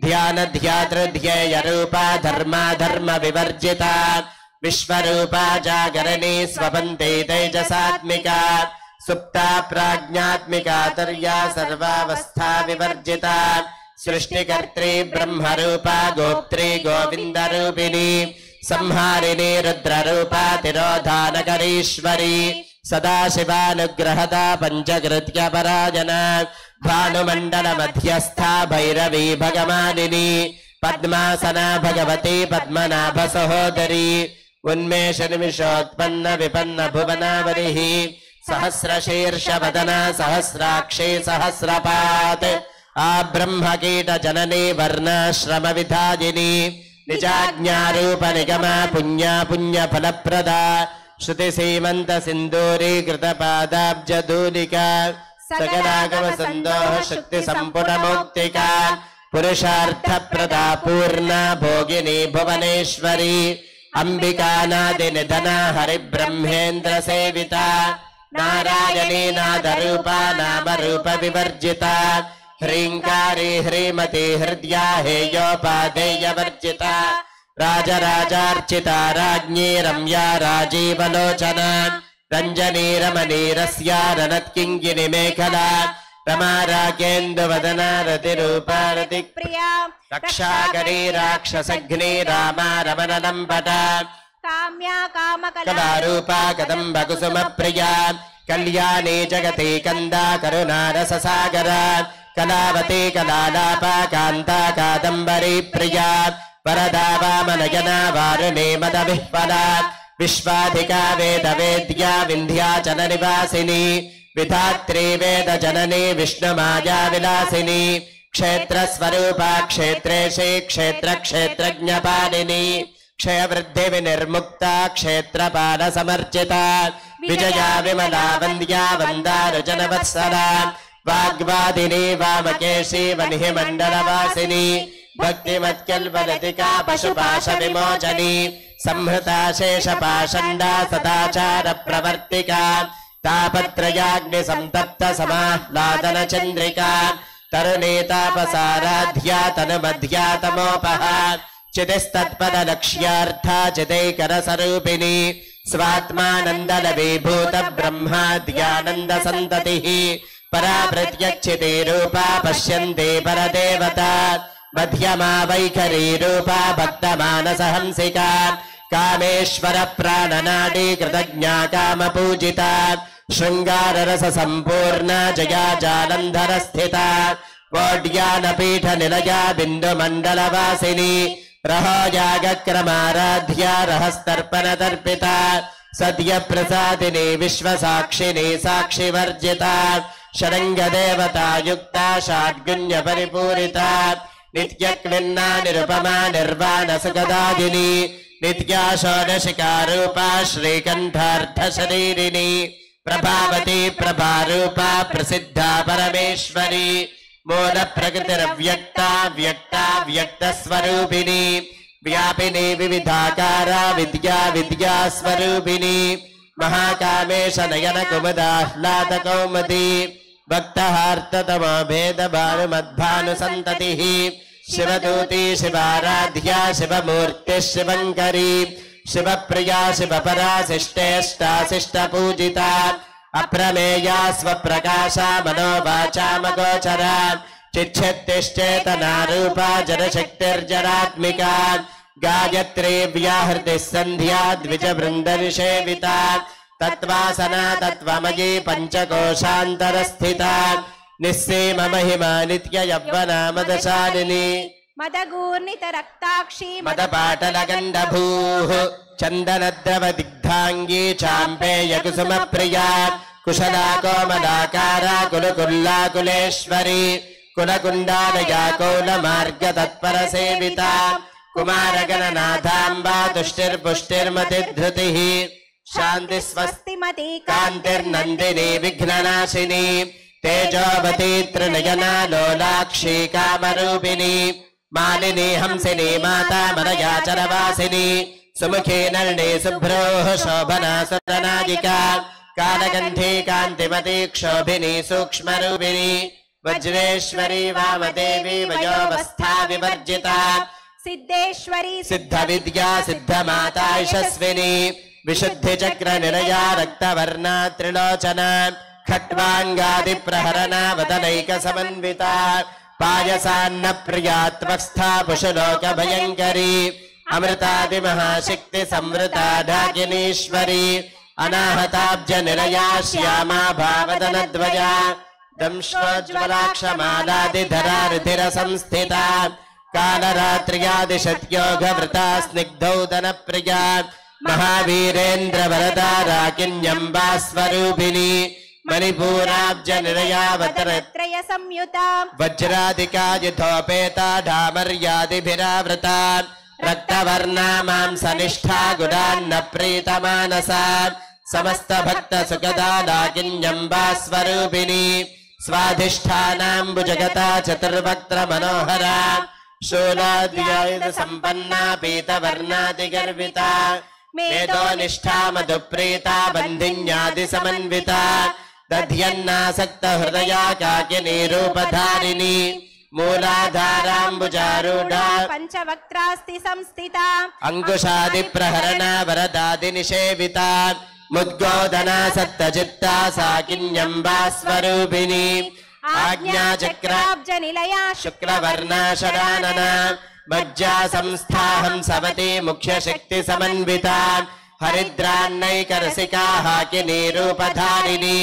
ध्यान ध्यातृध्येय रूपा धर्मा धर्म विवर्जिता विश्वरूपा जागरणी स्वपन्ते तेजसात्मिका सुप्ता प्राज्ञात्मिका तर्या सर्वावस्था विवर्जिता सृष्टिकर्त्री ब्रह्मरूपा गोप्त्री गोविंदरूपिणी संहारिणी रुद्ररूपा तिरोधानकरीश्वरी सदाशिवानुग्रहदा पंचकृत्य पराजना भानुमंडल मध्यस्था भैरवी भगवानिनी पद्मासना भगवती पद्मनाभ सहोदरी उन्मेष निमिषोत्पन्न विपन्न भुवनावरिः सहस्रशीर्ष वदना सहस्राक्षी सहस्रपात् आब्रह्मकीट जननी वर्णाश्रम विधायिनी निजाज्ञारूप निगमा पुण्या पुण्य फलप्रदा श्रुति सीमंत सिंदूरी कृतपादाब्जधूलिका सकलागम संदोह शक्ति संपुट मुक्तिका पुरुषार्थ प्रदा पूर्णा भोगिनी भुवनेश्वरी अंबिका नादि निधना हरिब्रह्मेन्द्र सेविता नारायणी नादरूपा नाम रूप विवर्जिता ह्रींकारी ह्रीमती हृदया हेयोपादेय वर्जिता राजराजार्चिता राज्ञी रम्या राजीवलोचना रंजनी रमणीरस्या रनत्किंगिनी मेखला रमा राकेन्दुवदना रतिरूपा रतिप्रिया रक्षाकरी राक्षसग्नि रामा रमणलम्पटा काम्या कलारूपा कदम्बकुसुमप्रिया कल्याणी जगति कन्दा करुणारससागरा कलावती कलालापा कान्ता कादम्बरी प्रिया वरदा वामनयना वारुणी मदविह्वला विश्वाधिका वेदवेद्या विन्ध्याचल निवासिनी विधात्री वेद जननी विष्णुमाया विलासिनी क्षेत्र स्वरूपा क्षेत्रेशे क्षेत्र क्षेत्रज्ञपालिनी क्षय वृद्धि विनिर्मुक्ता क्षेत्रपाल समर्चिता विजया विमला वन्द्या वन्दारुजन वत्सला वाग्वादिनी वामकेशी वह्नि मंडलवासिनी भक्तिमत्कल्पलतिका पशुपाश विमोचनी संहृता शेषपाषण्डा सदाचार प्रवर्तिका तापत्रयाग्नि संतप्त समाह्लादन चंद्रिका तरुणीतापसाराध्या तनुमध्या तमोपहा चितिस्तत्पद लक्ष्यार्था चिदैकर स्वरूपिणी स्वात्मानंदल विभूत ब्रह्माद्यानंद संततिः परा प्रत्यक्षिते रूपा पश्यन्ते परदेवता मध्यमा वैखरी रूपा भक्तमानस हंसिका कामेश्वर प्राणनाडी कृतज्ञा काम पूजिता శృంగారరస సంపూర్ణ జయా జాలంధర స్థిత కోడ్యానపీఠ నిలయా బిందు మండల వాసిని రహోయాగక్రమారాధ్య రహస్తర్పణ తర్పిత సద్య ప్రసాదిని విశ్వసాక్షిని సాక్షివర్జిత షడంగ దేవతాయుక్త షాడ్గుణ్య పరిపూరిత నిత్యక్లిన్నా నిరుపమా నిర్వాణ సుఖదాదిని నిత్యా షోడశికారూపా శ్రీకంఠార్థ శరీరిణి ప్రభావతి ప్రభారూపా ప్రసిద్ధ పరమేశ్వరి మూల ప్రకృతిరవ్యక్త వ్యక్త వ్యక్త స్వరూపిణి వ్యాపిని వివిధాకార విద్యా విద్యా స్వరూపిణి మహాకామేశ నయన కుముదాహ్లాద కౌముది భక్తహార్తతమో భేద భానుమద్భాను సంతతి శివదూతి శివారాధ్య శివమూర్తి శివంకరి శివప్రియా శివపరా శిష్టేష్టాశిష్ట పూజిత అప్రమేయా స్వప్రకాశ మనోవాచామగోచర చిచ్చత్తిశ్చేతనారూపా జనశక్తిర్జనాత్మిక గాయత్రీ వ్యాహృతి సంధ్యా ద్విజ బృంద నిషేవిత తత్వాసనా తత్వమయీ పంచకోశాంతరస్థిత నిస్సీమ మహిమా నిత్య యవ్వనా మదశాలిని మదగూర్ణిత రక్తాక్షి మదపాటలగండభూ చందనద్రవ దిగ్ధాంగీ చాంపేయ కుసుమ ప్రియా కుశలా కోమలాకార కులకుల్లాకులేశ్వరి కులకుండాలయా కౌల మార్గ తత్పర సేవిత కుమారగణనాథాంబా తుష్టిర్పుష్టిర్మతిధృతి శాంతి స్వస్తి మతి కాంతిర్నందిని విఘ్ననాశిని తేజోవతి త్రినయనా లోలాక్షి కామరూపిణి మాలిని హంసిని మాతా మనయాచరవాసిని సుముఖీ నళిని శుభ్రోః శోభనా సురనాయికా కాలగంధీ కాంతిమతి క్షోభిని సూక్ష్మరూపిణి వజ్రేశ్వరి వామదేవి వయోవస్థా వివర్జిత సిద్ధేశ్వరి సిద్ధ విద్యా సిద్ధ మాతా యశస్విని విశుద్ధి చక్ర నిలయా రక్తవర్ణ త్రిలోచన ఖట్వాంగాది ప్రహరణ వదనైక సమన్విత పాయసాన్న ప్రియాత్మస్థా పుషలోక భయంకరి అమృతాది మహాశక్తి సంవృత ఢాకినీశ్వరి అనాహతాబ్జ నిలయా శ్యామా భావదనద్వయా దంశ్వజ్వలాక్షమాలాదిధరా రుధిర సంస్థిత కాలరాత్ర్యాది శత్యోగ వృతా స్నిగ్ధౌదన ప్రియా మహావీరేంద్ర వరదా రాకిన్యంబా స్వరూపిణి మణిపూరాబ్జ నిలయావతరత్రయ సంయుత వజ్రాదికాయుధోపేత ఢామర్యాదిభిరావృత రక్తవర్ణా మాంసనిష్ఠా గుడాన్న ప్రీతమానస సమస్త భక్త సుఖదా లాకిన్యంబా స్వరూపిణి స్వాధిష్ఠానాంబుజగత చతుర్వక్త్ర మనోహర శూలాద్యాయుధ సంపన్నా పీతవర్ణాది గర్విత మేధో నిష్ఠా మధుప్రీత బంధిన్యాది సమన్విత దధ్యన్నాసక్త హృదయా కాకినీ రూపధారిణి మూలాధారాంబుజారూఢ పంచవక్త్రాస్తి సంస్థిత అంకుశాది ప్రహరణ వరదాది నిషేవిత ముద్గోదనా సప్తచిత్తా సాకిన్యంబా స్వరూపిణి ఆజ్ఞాచక్రాబ్జ నిలయా శుక్లవర్ణా షడానన మజ్జా సంస్థాహం సవతి ముఖ్య శక్తి సమన్విత హరిద్రాన్నైకరసికా హాకినీ రూపధారిణి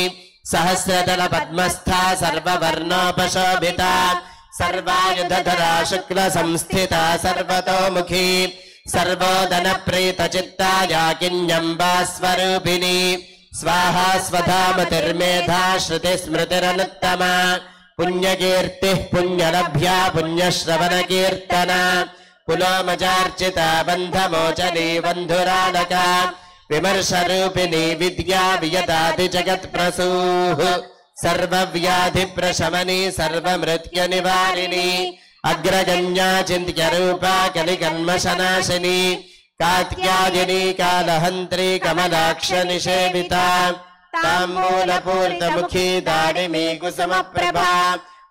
సహస్రదళ పద్మస్థా సర్వవర్ణోపశోభిత సర్వాయుధధరా శుక్ల సంస్థిత సర్వతోముఖీ సర్వోదన ప్రీత చిత్తా యాకిన్యంబా స్వరూపిణి స్వాహా స్వధామతిర్మేధా శృతి స్మృతిరనుత్తమా పుణ్యకీర్తి పుణ్యలభ్యా పుణ్యశ్రవణ కీర్తన పులోమచార్చిత బంధమోచనీ బంధురాలక విమర్శరూపిణి విద్యా వియదాది జగత్ ప్రసూః సర్వవ్యాధి ప్రశమని సర్వమృత్యు నివారిణి అగ్రగణ్యా చింత్య రూపా కలికన్మశనాశిని కాత్యాయని కాలహంత్రి కమలాక్ష నిషేవిత తాంబూలపూర్తముఖీ దాడిమీ కుసుమప్రభా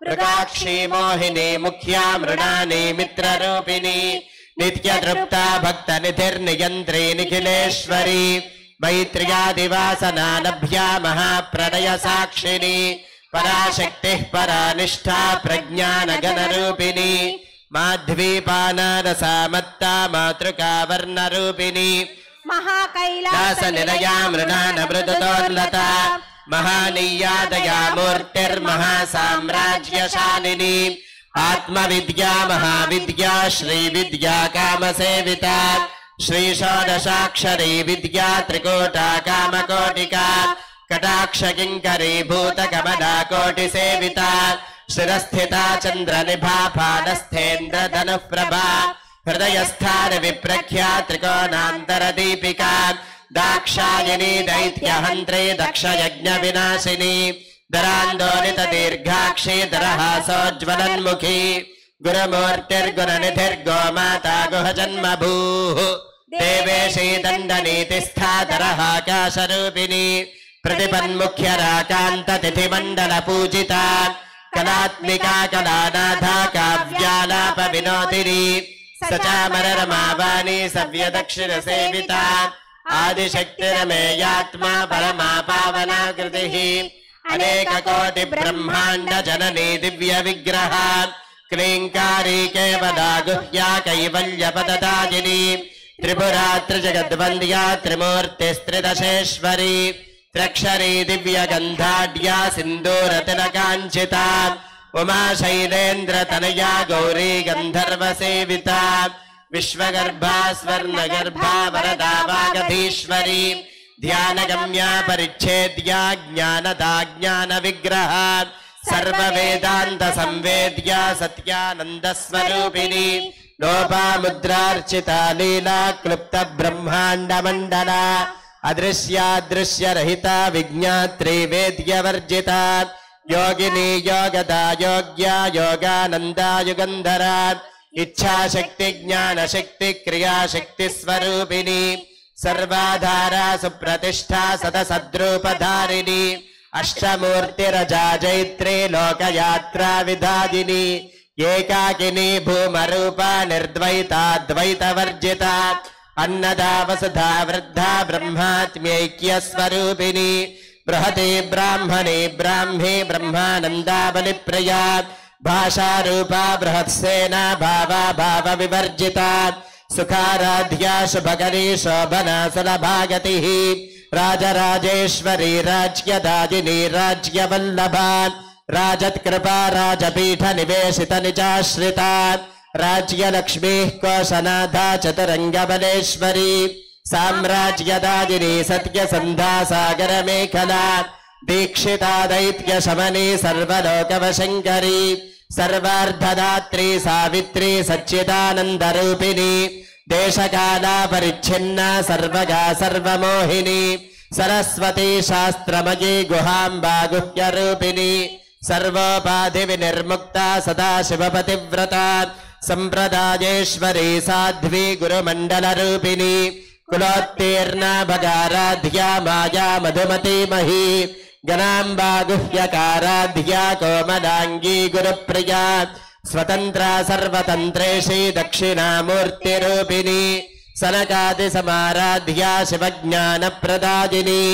మృగాక్షి మోహిని ముఖ్యా మృణాని మిత్రరూపిణి నిత్యతృప్తా భక్త నిధిర్నియంత్రి నిఖిలేశ్వరి మైత్ర్యాదివాసనాలభ్యా మహాప్రణయ సాక్షిని పరాశక్తి పరానిష్ఠా ప్రజ్ఞానగణరూపిణి మాధ్వీపానారసామత్తా మాతృకావర్ణరూపిణి మహాకైలాస నిలయా మృణాన మృదుతోల్లత महानीया दयामूर्तिर्महासाम्राज्यशालिनी आत्मविद्या महाविद्या श्रीविद्या कामसेविता श्री षोडशाक्षरी विद्या त्रिकोटा कामकोटिका कटाक्ष किङ्करी भूतकमला कोटिसेविता शिरस्थिता चन्द्रनिभा फानस्थेन्द्रधनुःप्रभा हृदयस्थान विप्रख्या त्रिकोणान्तरदीपिका दाक्षायणी दैत्यहन्त्री दक्षयज्ञविनाशिनी दरान्दोलित दीर्घाक्षी दरहासोज्ज्वलन्मुखी गुरुमूर्तिर्गुणनिधिर्गोमाता गुहजन्मभूः देवेशी दण्डनीतिस्था दरहाकाशरूपिणी प्रतिपन्मुख्यराकान्ततिथिमण्डलपूजिता कलात्मिका कलानाथा काव्यालापविनोदिनी सचामररमावाणी सव्यदक्षिणसेविता आदिशक्तिरमेयात्मा परमा पावना कृतिः अनेककोटिब्रह्माण्ड जननी दिव्यविग्रह क्लीङ्कारी केवला गुह्या कैवल्यपददायिनी त्रिपुरा त्रिजगद्वन्द्या त्रिमूर्तिस्त्रिदशेश्वरी त्र्यक्षरी दिव्यगन्धाढ्या सिन्दूरतिलकाञ्चिता उमा शैलेन्द्रतनया गौरी गन्धर्वसेविता विश्वगर्भा स्वर्णगर्भा वरदा वागधीश्वरी ध्यानगम्या परिच्छेद्या ज्ञानदा ज्ञानविग्रहा सर्ववेदान्तसंवेद्या सत्यानन्दस्वरूपिणी लोपामुद्रार्चिता लीला क्लुप्तब्रह्माण्डमण्डला अदृश्यादृश्यरहिता विज्ञात्री वेद्यवर्जिता योगिनी योगदा योग्या योगानन्दा युगन्धरा इच्छाशक्ति ज्ञानशक्ति क्रियाशक्ति स्वरूपिणी सर्वाधारा सुप्रतिष्ठा सदसद्रूपधारिणी अष्टमूर्तिरजा जैत्री लोकयात्रा विधादिनी एकाकिनी भूमरूपा निर्द्वैताद्वैतवर्जिता अन्नदा वसुधा वृद्धा ब्रह्मात्म्यैक्यस्वरूपिणी बृहती ब्राह्मणी ब्राह्मी ब्रह्मानन्दा बलिप्रिया भाषारूपा बृहत्सेना भावा भावविवर्जिता सुखाराध्या शुभकरी शोभना सुलभागतिः राजराजेश्वरी राज्यदायिनी राज्यवल्लभा राजत्कृपा राजपीठनिवेशितनिजाश्रिता राज्यलक्ष्मीः कोशनाथा चतुरङ्गबलेश्वरी साम्राज्यदायिनी सत्यसन्धा सागरमेखला दीक्षिता दैत्यशमनी सर्वलोकवशङ्करी सर्वार्धदात्री सावित्री सच्चिदानन्दरूपिणी देशकाला परिच्छिन्ना सर्वगा सर्वमोहिनी सरस्वती शास्त्रमयी गुहाम्बा गुह्यरूपिणी सर्वोपाधिविनिर्मुक्ता सदाशिवपतिव्रता सम्प्रदायेश्वरी साध्वी गुरुमण्डलरूपिणी कुलोत्तीर्णा भगाराध्या माया मधुमती मही गणाम्बा गुह्यकाराध्या कोमलांगी गुरुप्रिया स्वतंत्रा सर्वतंत्रेशी दक्षिणामूर्तिरूपिणी सनकादिसमाराध्या शिवज्ञानप्रदायिनी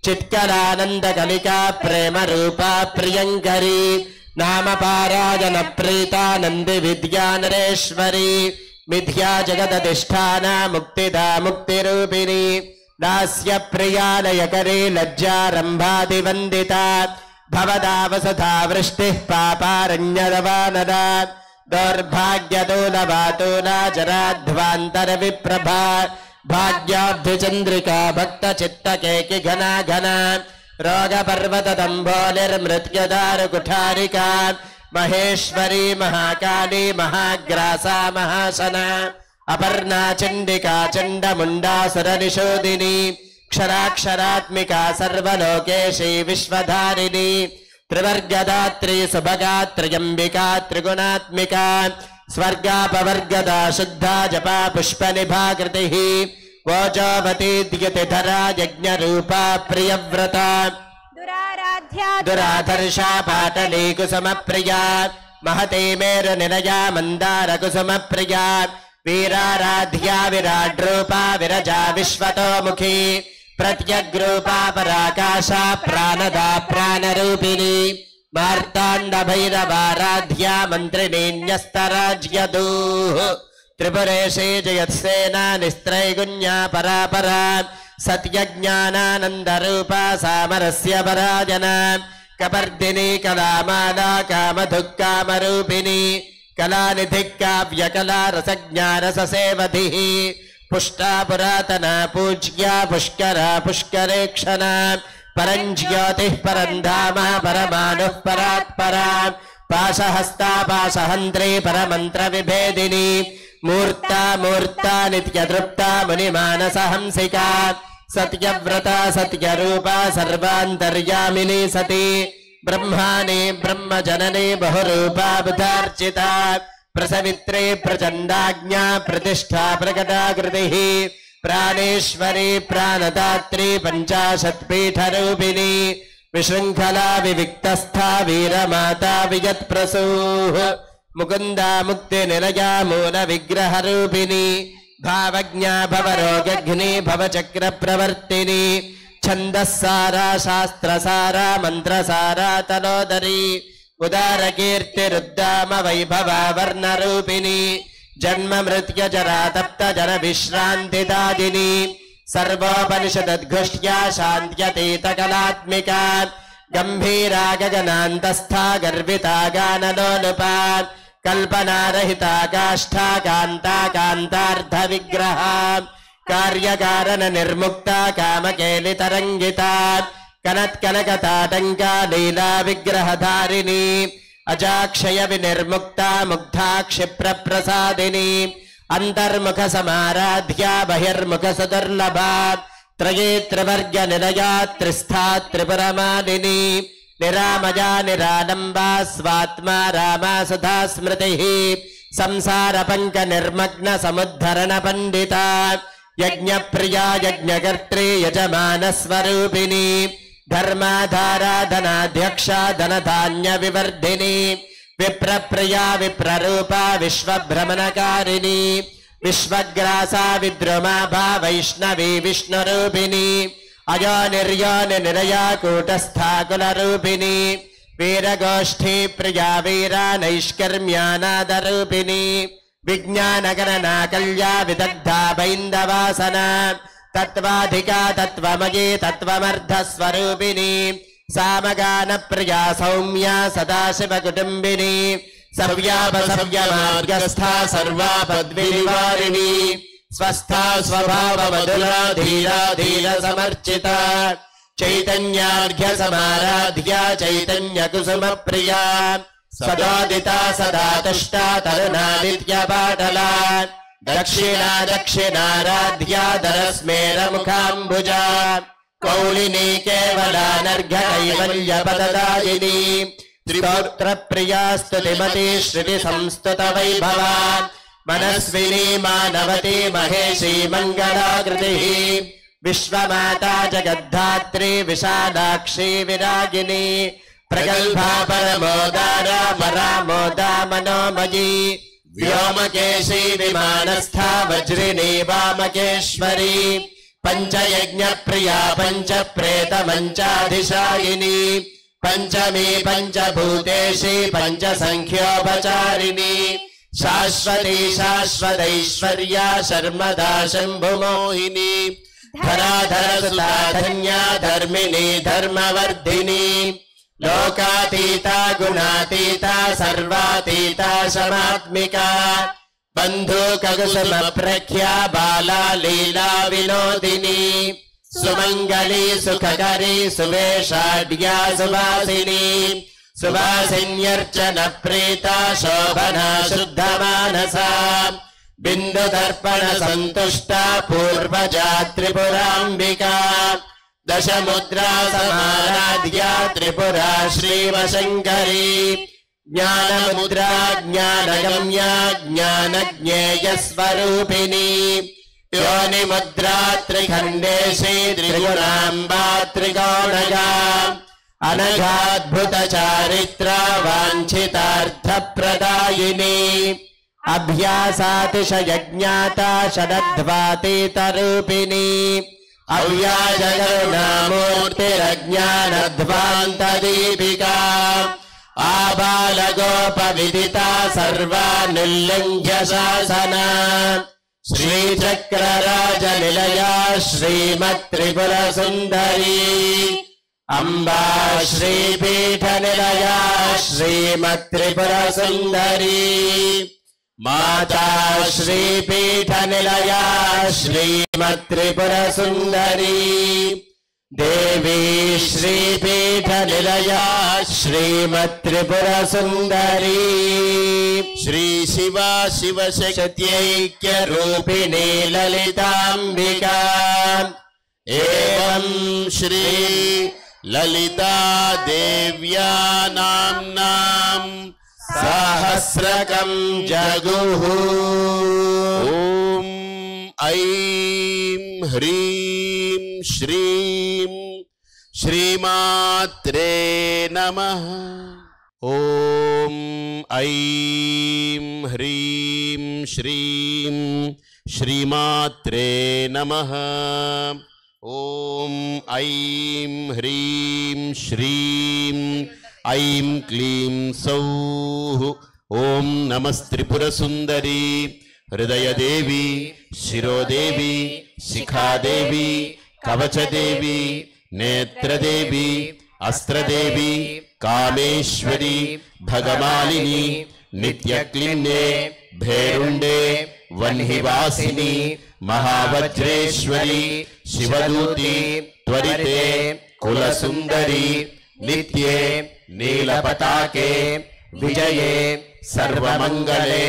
चित्कलानन्दकलिका प्रेमरूपा प्रियङ्करी नामपारायणप्रीता नन्दिविद्यानरेश्वरी मिथ्या जगदधिष्ठाना मुक्तिदा मुक्तिरूपिणी दास्यप्रियालयकरी लज्जारम्भादिवन्दिता भवदा वसुधा वृष्टिः पापारण्यरवानदा दौर्भाग्यदूलवातूला जराध्वान्तरविप्रभा भाग्याब्धिचन्द्रिका भक्तचित्तकेकि घना घना रोगपर्वतदम्भोलिर्मृत्युदारुकुठारिका महेश्वरी महाकाली महाग्रासा महासना अपर्णा चण्डिका चण्डमुण्डासुरनिषोदिनी क्षराक्षरात्मिका सर्वलोकेशी विश्वधारिणी त्रिवर्गदात्री सुभगा त्र्यम्बिका त्रिगुणात्मिका स्वर्गापवर्गदा शुद्धा जपा पुष्पनिभाकृतिः वोजोवती द्युतिधरा यज्ञरूपा प्रियव्रता दुराधर्षा पाटली कुसुमप्रिया महती मेरुनिलया मन्दारकुसुमप्रिया वीराराध्या विराड्रूपा विरजा विश्वतोमुखी प्रत्यग्रूपा पराकाशा प्राणदा प्राणरूपिणी मार्ताण्डभैरवाराध्या मन्त्रिणीन्यस्तराज्यदूः त्रिपुरेशी जयत्सेना निस्त्रैगुण्या परापरा सत्यज्ञानानन्दरूपा सामरस्य पराजना कपर्दिनी कलामाला कामधुक्कामरूपिणी कलानिधिः काव्यकला रसज्ञानससेवधिः पुष्टा पुरातना पूज्या पुष्करा पुष्करेक्षणा परं ज्योतिः परं धाम परमाणुः परात्परा पाशहस्ता पाशहन्त्री परमन्त्रविभेदिनी मूर्ता मूर्ता नित्यतृप्ता मुनिमानसहंसिका सत्यव्रता सत्यरूपा सर्वान्तर्यामिनी सती ब्रह्माणि ब्रह्मजननी बहुरूपा बुधार्चिता प्रसवित्रे प्रचण्डाज्ञा प्रतिष्ठा प्रकटाकृतिः प्राणेश्वरी प्राणदात्री पञ्चाशत्पीठरूपिणी विशृङ्खला विविक्तस्था वीरमाता विजत्प्रसूः मुकुन्दा मुक्तिनिलया मूलविग्रहरूपिणी भावज्ञा भवरोगघ्नी भवचक्रप्रवर्तिनी छन्दस्सारा शास्त्रसारा मन्त्रसारा तनोदरी उदारकीर्तिरुद्दाम वैभवा वर्णरूपिणी जन्म मृत्युजरा तप्त जन विश्रान्तिदादिनी सर्वोपनिषदद्घुष्ट्या शान्त्यतीतकलात्मिका गम्भीरा गगनान्तस्था गर्विता गानलोलुपा कल्पनारहिता काष्ठा कान्ता कान्तार्धविग्रहा कार्यकारण निर्मुक्ता कामकेलितरङ्गिता कनत्कनकताटङ्का लीला विग्रहधारिणी अजाक्षय विनिर्मुक्ता मुग्धा क्षिप्रप्रसादिनी अंतर्मुख समाराध्या बहिर्मुख सुदुर्लभा त्रये त्रिवर्ग निलया त्रिस्था त्रिपुरमालिनी निरामया निरालम्बा स्वात्मा रामा सुधा स्मृतिः संसार पंक निर्मग्न समुद्धरण पंडिता यज्ञप्रिया यज्ञकर्त्री यजमान स्वरूपिणी धर्माधाराधनाध्यक्षा धनधान्य विवर्धिनी विप्रप्रिया विप्ररूपा विश्वभ्रमणकारिणी विश्वग्रासा विद्रुमाभा वैष्णवी विष्णुरूपिणी अयो निर्योनि निरया कूटस्था कुलरूपिणी वीरगोष्ठी प्रिया वीरा नैष्कर्म्यानादरूपिणी विज्ञानगणना कल्या विदग्धा बैन्दवासना तत्त्वाधिका तत्त्वमयी तत्त्वमर्धस्वरूपिणी सामगान प्रिया सौम्या सदाशिवकुटुम्बिनी सव्यापसव्यमार्गस्था सर्वापद्विनिवारिणी स्वस्था स्वभावमधुरा धीरा धीर समर्चिता चैतन्यार्घ्य समाराध्या चैतन्य कुसुम प्रिया सदादिता सदा तुष्टा तरुणादित्यपाटला दक्षिणा दक्षिणाराध्या दरस्मेर मुखाम्बुजा कौलिनी केवलानर्घ कैवल्यपददायिनी त्रिपुत्र प्रिया स्तुतिमती श्रुति संस्तुत वैभवा मनस्विनी मानवती महेशी मंगलाकृतिः विश्वमाता जगद्धात्री विशालाक्षी विरागिनी प्रगल्भा परमोदारा परामोदा मनोमयी व्योमकेशी विमानस्था वज्रिणी वामकेश्वरी पंचयज्ञ प्रिया पंच प्रेत मंचाधिशायिनी पंचमी पंचभूतेशी पंच संख्योपचारिणी शाश्वती शाश्वतैश्वर्या शर्मदा शंभुमोहिनी धराधर सुधाधन्या धर्मिणी धर्मवर्धिनी लोकातीता गुणातीता सर्वातीता शमात्मिका बंधुककुसुम प्रख्या बाला लीला विनोदिनी सुमंगली सुखकरी सुवेशाढ्या सुवासिनी सुवासिन्यर्चन प्रीता शोभना शुद्ध मानसा बिंदु दर्पण संतुष्टा पूर्वजा त्रिपुरांबिका दशमुद्रा समाराध्या त्रिपुरा श्रीवशंकरी ज्ञानमुद्रा ज्ञानगम्या ज्ञानज्ञेय स्वरूपिणी योनिमुद्रा त्रिखंडेशी त्रिगुणांबा त्रिगौणगा अनघाद्भुत चारित्रा वाञ्छितार्थप्रदायिनी अभ्यासातिशयज्ञाता षडध्वातीतरूपिणी अव्याजगरुणामूर्तिरज्ञानध्वान्तदीपिका आबालगोपविदिता सर्वानुल्लङ्घ्य शासना श्रीचक्रराजनिलया श्रीमत्त्रिपुरसुन्दरी अम्बा श्रीपीठनिलया श्रीमत्त्रिपुरसुन्दरी माता श्रीपीठनिलया श्रीमत्त्रिपुरसुन्दरी देवी श्रीपीठनिलया श्रीमत्त्रिपुरसुन्दरी श्री शिवा शिवशक्त्यैक्यरूपिणी ललिताम्बिका एवं श्री ललिता देव्या नाम्नां सहस्रकं जगुः ॐ ऐं ह्रीं श्रीं श्रीमात्रे नमः ॐ ऐं ह्रीं श्रीं श्रीमात्रे नमः ॐ ऐं ह्रीं श्रीं ऐं क्लीं सौः ॐ नमस्त्रिपुरसुन्दरी हृदयदेवी शिरोदेवी शिखादेवी कवचदेवी नेत्रदेवी अस्त्रदेवी कामेश्वरी भगमालिनी नित्यक्लिन्ने भैरुण्डे वह्निवासिनी महावज्रेश्वरी शिवदूती त्वरिते कुलसुन्दरी नित्ये नीलपताके विजये सर्वमङ्गले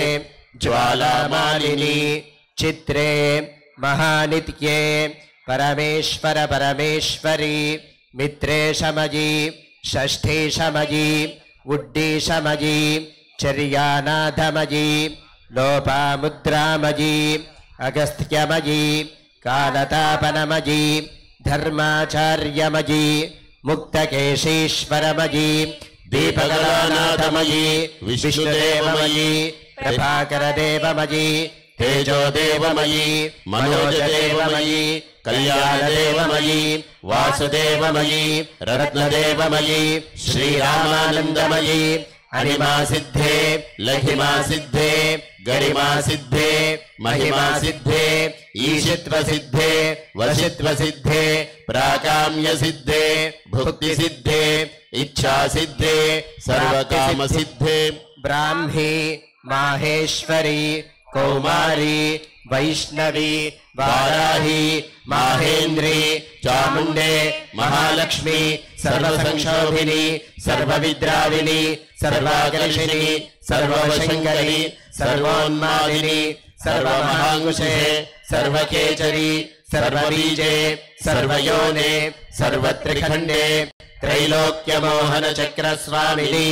ज्वालामालिनी चित्रे महानित्ये परमेश्वर परमेश्वरी मित्रे शमजी षष्ठी शमजी उड्डी शमजी चर्यानाथमजी लोपामुद्रामजी अगस्त्यमजी कालतापनमजी धर्माचार्यमजी मुक्तकेशीश्वरमजी दीपकलानाथमजी विष्णुदेवमयी प्रभाकरदेवमयी तेजोदेवमयी मनोजदेवमयी कल्याणदेवमयी वासुदेवमयी रत्नदेवमयी श्रीरामानन्दमयी अनिमा सिद्धे लघिमा सिद्धे गरिमा सिद्धे महिमा सिद्धे ईशित्व सिद्धे वशित्व सिद्धे प्राकाम्य सिद्धे भुक्ति सिद्धे इच्छा सिद्धे सर्वकाम सिद्धे ब्राह्मी माहेश्वरी कौमारी वैष्णवी वाराही माहेन्द्री चामुण्डे महालक्ष्मी सर्वसंक्षोभिनी सर्वविद्राविनी सर्वाकर्षिणी सर्ववशङ्करी सर्वोन्मादिनी सर्वमहाङ्कुशे सर्वकेचरी सर्वबीजे सर्वयोने सर्वत्रिखण्डे त्रैलोक्यमोहनचक्रस्वामिनी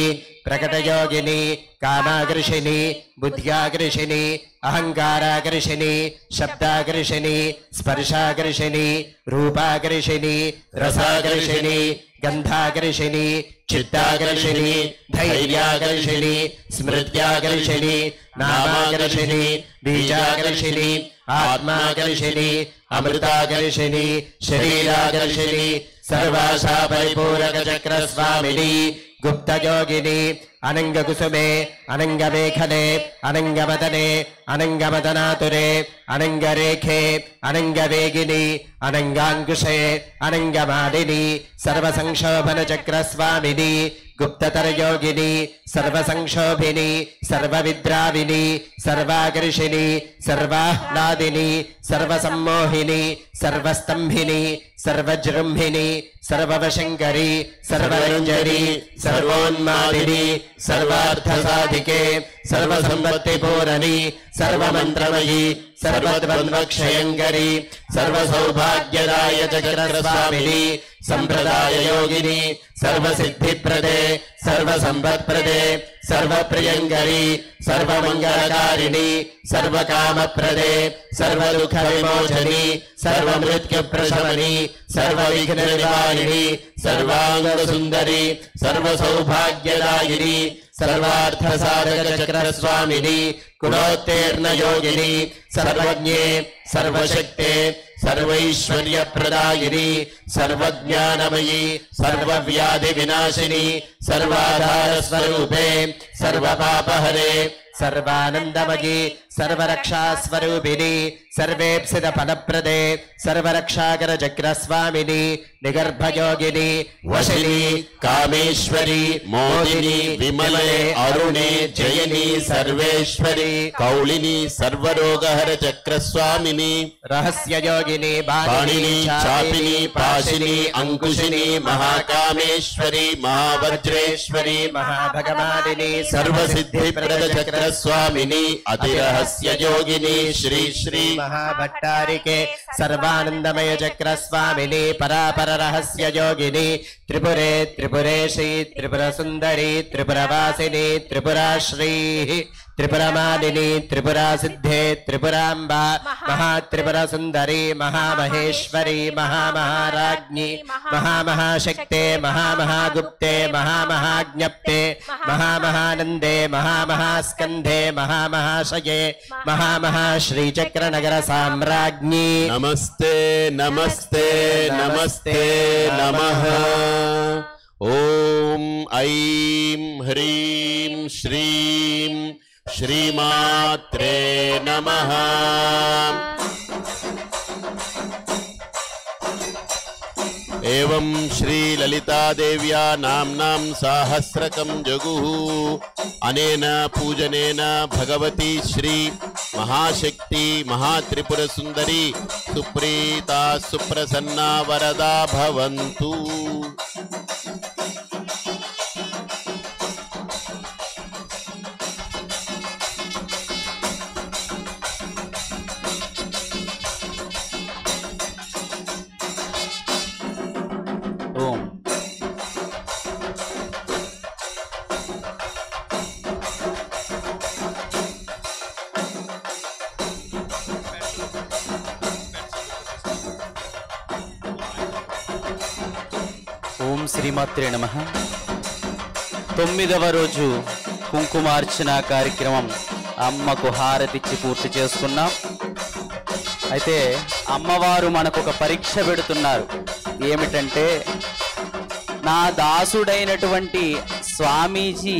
प्रकटयोगिनी कामाकर्षिणी बुद्ध्याकर्षिणी अहंकाराकर्षिणी शब्दाकर्षिणी स्पर्शाकर्षिणी रूपाकर्षिणी रसाकर्षिणी गंधाकर्षिणी चित्ताकर्षिणी धैर्याकर्षिणी स्मृत्याकर्षिणी नामाकर्षिणी बीजाकर्षिणी आत्माकर्षिणी अमृताकर्षिणी शरीराकर्षिणी सर्वाशा परिपूरकचक्रस्वामिनी गुप्तयोगिनी अनंगकुसुमे अनंगमेखले अनंगमदने अनंगमदनातुरे अनंगरेखे अनंगवेगिनी अनंगांकुशे अनंगमालिनी सर्वसंक्षोभनचक्रस्वामिनी गुप्ततरयोगिनी सर्वसंक्षोभिनी सर्वविद्राविनी सर्वाकर्षिणी सर्वाह्लादिनी सर्वसम्मोहिनी सर्वस्तंभिनी सर्वजृंभिनी सर्ववशंकरी सर्वरंजनी सर्वोन्मादिनी सर्वार्थसाधिके सर्वसंपत्तिपूरणी सर्वमंत्रमयी सर्वद्वन्द्वक्षयंकरी सर्वसौभाग्यदाय चक्रस्वामिनी संप्रदाय योगिनी सर्वसिद्धिप्रदे सर्वसंपत्प्रदे सर्वप्रियंकरी सर्वमंगलकारिणी सर्वकामप्रदे सर्वदुःखविमोचनी सर्वमृत्युप्रशमनी सर्वविघ्ननिवारिणी सर्वांगसुंदरी सर्वसौभाग्यदायिनी सर्वार्थसाधकचक्रस्वामिनी कुलोत्तीर्णयोगिनी सर्वज्ञे सर्वशक्ते सर्वैश्वर्यप्रदायिनी सर्वज्ञानमयी सर्वव्याधिविनाशिनी सर्वाधारस्वरूपे सर्वपापहरे सर्वानन्दमयी सर्वरक्षास्वरूपिणी सर्वेप्सित फलप्रदे सर्वरक्षाकर चक्रस्वामिनी निगर्भयोगिनी वशिनी कामेश्वरी मोदिनी विमले अरुणे जयनी सर्वेश्वरी कौलिनी सर्वरोगहर चक्रस्वामिनी रहस्ययोगिनी बाणिनी चापिनी पाशिनी अंकुशिनी महाकामेश्वरी महावज्रेश्वरी महाभगवानिनी सर्वसिद्धिप्रद चक्रस्वामिनी अतिरहस्य योगिनी श्री श्री महाभट्टारिके सर्वानंदमय चक्रस्वामिनी परापर रहस्य योगिनी त्रिपुरे त्रिपुरेशी त्रिपुरसुंदरी त्रिपुरवासिनी त्रिपुराश्री त्रिपुरमालिनी त्रिपुरासिद्धे त्रिपुरांबा महात्रिपुरसुंदरी महामहेश्वरी महामहाराज्ञी महामहाशक्ते महामहागुप्ते महामहाज्ञप्ते महामहानंदे महामहास्कंधे महामहाशये महामहाश्रीचक्रनगर साम्राज्ञी नमस्ते नमस्ते नमस्ते नमः। ओम ऐं ह्रीं श्रीं श्रीमात्रे नमः। एवं श्री ललितादेव्या नाम्नां साहस्रकं जगुः। अनेन पूजनेन भगवती श्री महाशक्ति महात्रिपुरसुंदरी सुप्रीता सुप्रसन्ना वरदा भवन्तु। ఓం శ్రీమాత్రే నమః. 9వ రోజు కుంకుమార్చన కార్యక్రమం అమ్మకు హారతిచ్చి పూర్తి చేసుకున్నాం. అయితే అమ్మవారు మనకు ఒక పరీక్ష పెడుతున్నారు. ఏమిటంటే, నా దాసుడైనటువంటి స్వామీజీ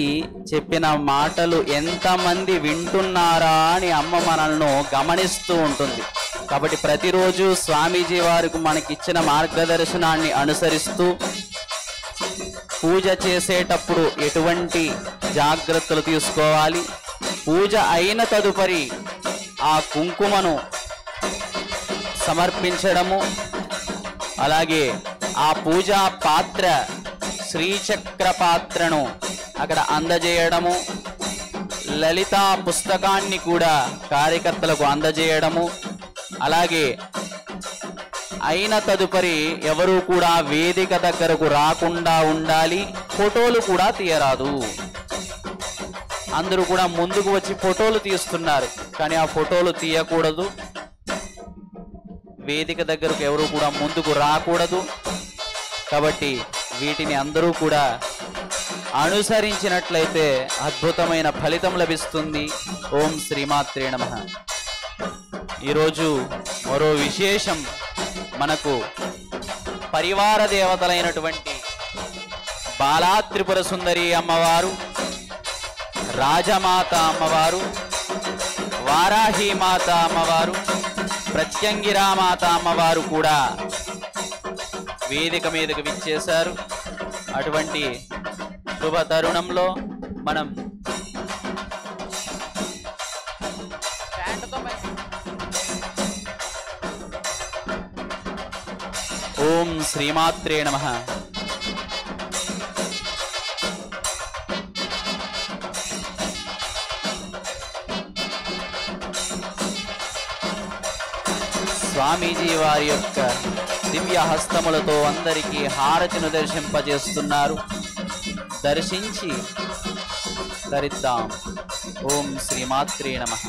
చెప్పిన మాటలు ఎంతమంది వింటున్నారా అని అమ్మ మనల్ని గమనిస్తూ ఉంటుంది. కాబట్టి ప్రతిరోజు స్వామీజీ వారికి మనకిచ్చిన మార్గదర్శనాన్ని అనుసరిస్తూ పూజ చేసేటప్పుడు ఎటువంటి జాగ్రత్తలు తీసుకోవాలి, పూజ అయిన తదుపరి ఆ కుంకుమను సమర్పించడము, అలాగే ఆ పూజా పాత్ర శ్రీచక్ర పాత్రను అక్కడ అందజేయడము, లలితా పుస్తకాన్ని కూడా కార్యకర్తలకు అందజేయడము, అలాగే అయిన తదుపరి ఎవరు కూడా వేదిక దగ్గరకు రాకుండా ఉండాలి. ఫోటోలు కూడా తీయరాదు. అందరూ కూడా ముందుకు వచ్చి ఫోటోలు తీస్తున్నారు, కానీ ఆ ఫోటోలు తీయకూడదు. వేదిక దగ్గరకు ఎవరు కూడా ముందుకు రాకూడదు. కాబట్టి వీటిని అందరూ కూడా అనుసరించినట్లయితే అద్భుతమైన ఫలితం లభిస్తుంది. ఓం శ్రీమాత్రే నమః. ఈరోజు మరో విశేషం, మనకు పరివార దేవతలైనటువంటి బాలా త్రిపుర సుందరి అమ్మవారు, రాజమాత అమ్మవారు, వారాహీమాత అమ్మవారు, ప్రత్యంగిరామాత అమ్మవారు కూడా వేదిక మీదకు విచ్చేశారు. అటువంటి శుభ తరుణంలో మనం ఓం శ్రీమాత్రే నమః. స్వామీజీ వారి యొక్క దివ్య హస్తములతో అందరికీ హారతిను దర్శింపజేస్తున్నారు. దర్శించి ధరిద్దాం. ఓం శ్రీమాత్రే నమః.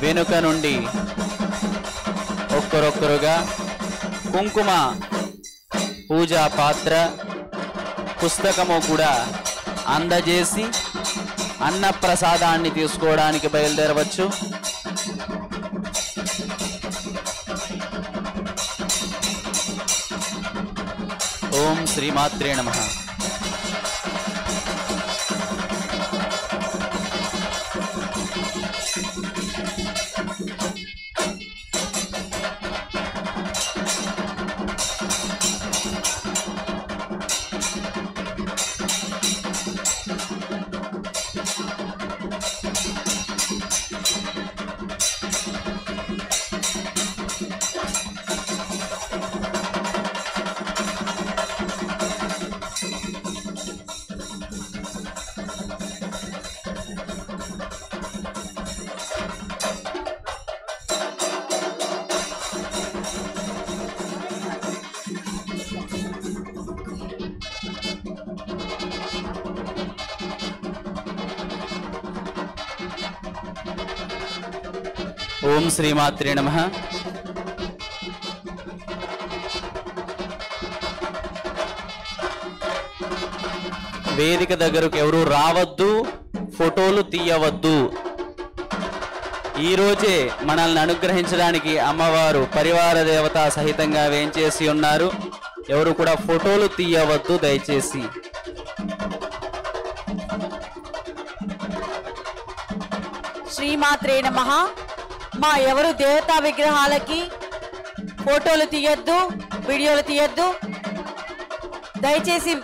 వెనుక నుండి ఒక్కరొక్కరుగా కుంకుమ, పూజా పాత్ర, పుస్తకము కూడా అందజేసి అన్నప్రసాదాన్ని తీసుకోవడానికి బయలుదేరవచ్చు. ఓం శ్రీమాత్రే నమః. ఓం శ్రీమాత్రే నమః. వేదిక దగ్గరకు ఎవరు రావద్దు, ఫోటోలు తీయవద్దు. ఈరోజే మనల్ని అనుగ్రహించడానికి అమ్మవారు పరివార దేవత సహితంగా వేంచేసి ఉన్నారు. ఎవరు కూడా ఫోటోలు తీయవద్దు దయచేసి. శ్రీమాత్రే నమః. మా ఎవరు దేవతా విగ్రహాలకి ఫోటోలు తీయొద్దు, వీడియోలు తీయొద్దు. దయచేసి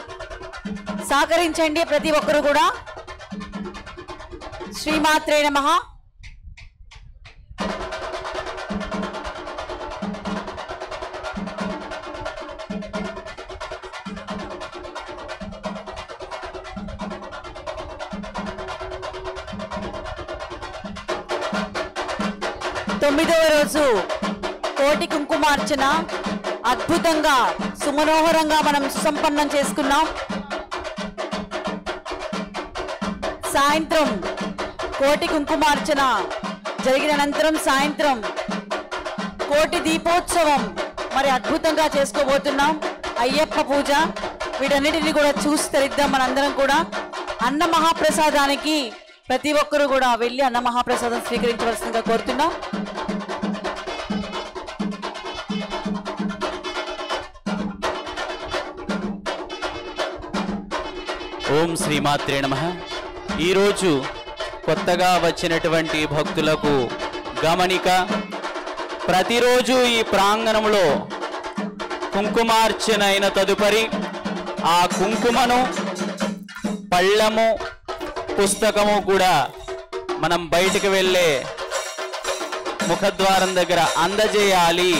సహకరించండి ప్రతి ఒక్కరు కూడా. శ్రీమాత్రే నమః. తొమ్మిదవ రోజు కోటి కుంకుమార్చన అద్భుతంగా సుమనోహరంగా మనం సుసంపన్నం చేసుకున్నాం. సాయంత్రం కోటి కుంకుమార్చన జరిగిన అనంతరం సాయంత్రం కోటి దీపోత్సవం మరి అద్భుతంగా చేసుకోబోతున్నాం. అయ్యప్ప పూజ వీటన్నిటిని కూడా చూసి తరిద్దాం మనందరం కూడా. అన్న మహాప్రసాదానికి ప్రతి ఒక్కరు కూడా వెళ్ళి అన్న మహాప్రసాదం స్వీకరించవలసిందిగా కోరుతున్నాం. ఓం శ్రీమాత్రే నమః. ఈరోజు కొత్తగా వచ్చినటువంటి భక్తులకు గమనిక, ప్రతిరోజు ఈ ప్రాంగణంలో కుంకుమార్చన అయిన తదుపరి ఆ కుంకుమను, పళ్ళము, పుస్తకము కూడా మనం బయటికి వెళ్ళే ముఖద్వారం దగ్గర అందజేయాలి.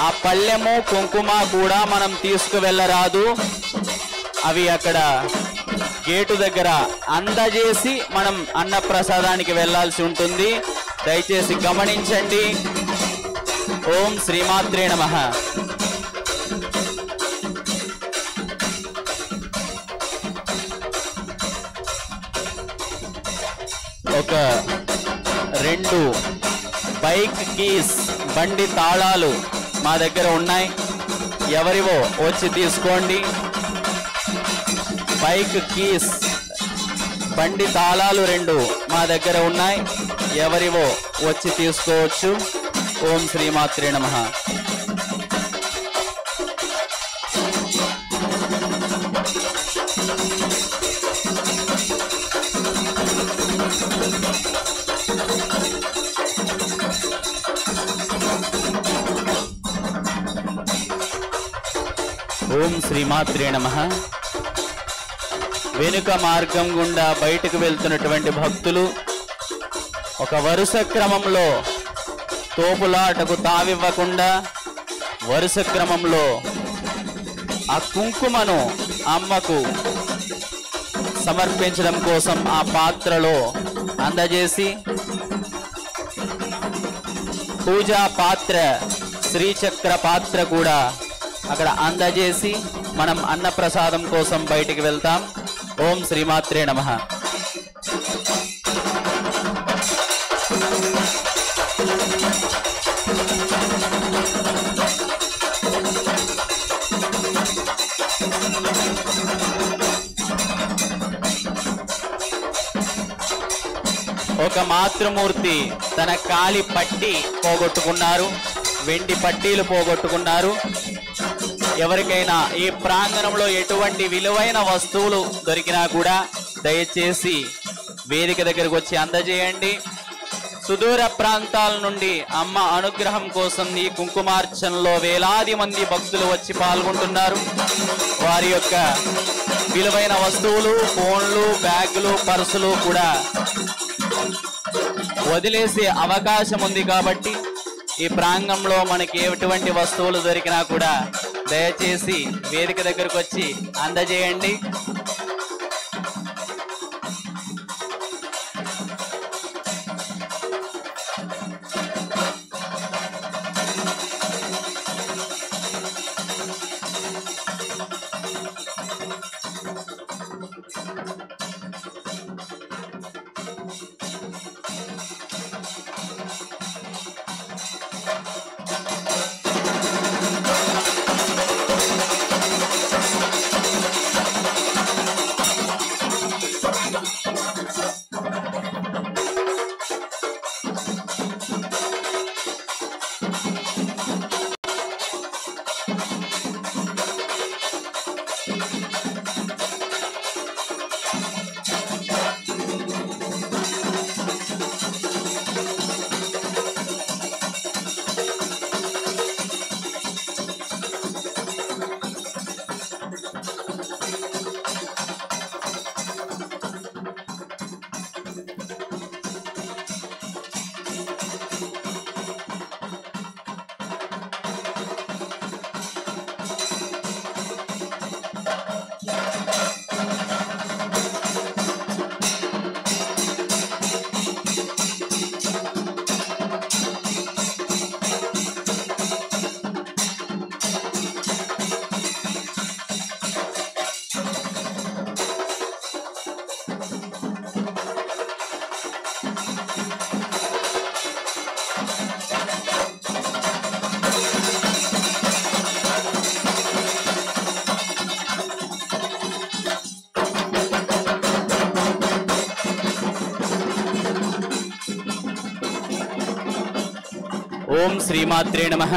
ఆ పళ్ళెము, కుంకుమ కూడా మనం తీసుకువెళ్ళరాదు. అవి అక్కడ గేటు దగ్గర అందజేసి మనం అన్నప్రసాదానికి వెళ్ళాల్సి ఉంటుంది. దయచేసి గమనించండి. ఓం శ్రీమాత్రే నమః. ఒక 2 బైక్ కీస్, బండి తాళాలు మా దగ్గర ఉన్నాయి. ఎవరివో వచ్చి తీసుకోండి. బైక్ కీస్, బండి తాళాలు 2 మా దగ్గర ఉన్నాయి. ఎవరివో వచ్చి తీసుకోవచ్చు. ఓం శ్రీమాత్రే నమః. ఓం శ్రీమాత్రే నమః. వెనుక మార్గం గుండా బయటకు వెళ్తున్నటువంటి భక్తులు ఒక వరుస క్రమంలో తోపులాటకు తావివ్వకుండా వరుస క్రమంలో ఆ కుంకుమను అమ్మకు సమర్పించడం కోసం ఆ పాత్రలో అందజేసి, పూజా పాత్ర, శ్రీచక్ర పాత్ర కూడా అక్కడ అందజేసి మనం అన్నప్రసాదం కోసం బయటికి వెళ్తాం. ఓం శ్రీమాత్రే నమః. ఒక మాతృమూర్తి తన కాలి పట్టి పోగొట్టుకున్నారు, వెండి పట్టీలు పోగొట్టుకున్నారు. ఎవరికైనా ఈ ప్రాంగణంలో ఎటువంటి విలువైన వస్తువులు దొరికినా కూడా దయచేసి వేదిక దగ్గరకు వచ్చి అందజేయండి. సుదూర ప్రాంతాల నుండి అమ్మ అనుగ్రహం కోసం ఈ కుంకుమార్చనలో వేలాది మంది భక్తులు వచ్చి పాల్గొంటున్నారు. వారి యొక్క విలువైన వస్తువులు, ఫోన్లు, బ్యాగులు, పర్సులు కూడా వదిలేసే అవకాశం ఉంది. కాబట్టి ఈ ప్రాంగణంలో మనకి ఎటువంటి వస్తువులు దొరికినా కూడా దయచేసి వేదిక దగ్గరకు వచ్చి అందజేయండి. ఓం శ్రీమాత్రే నమః.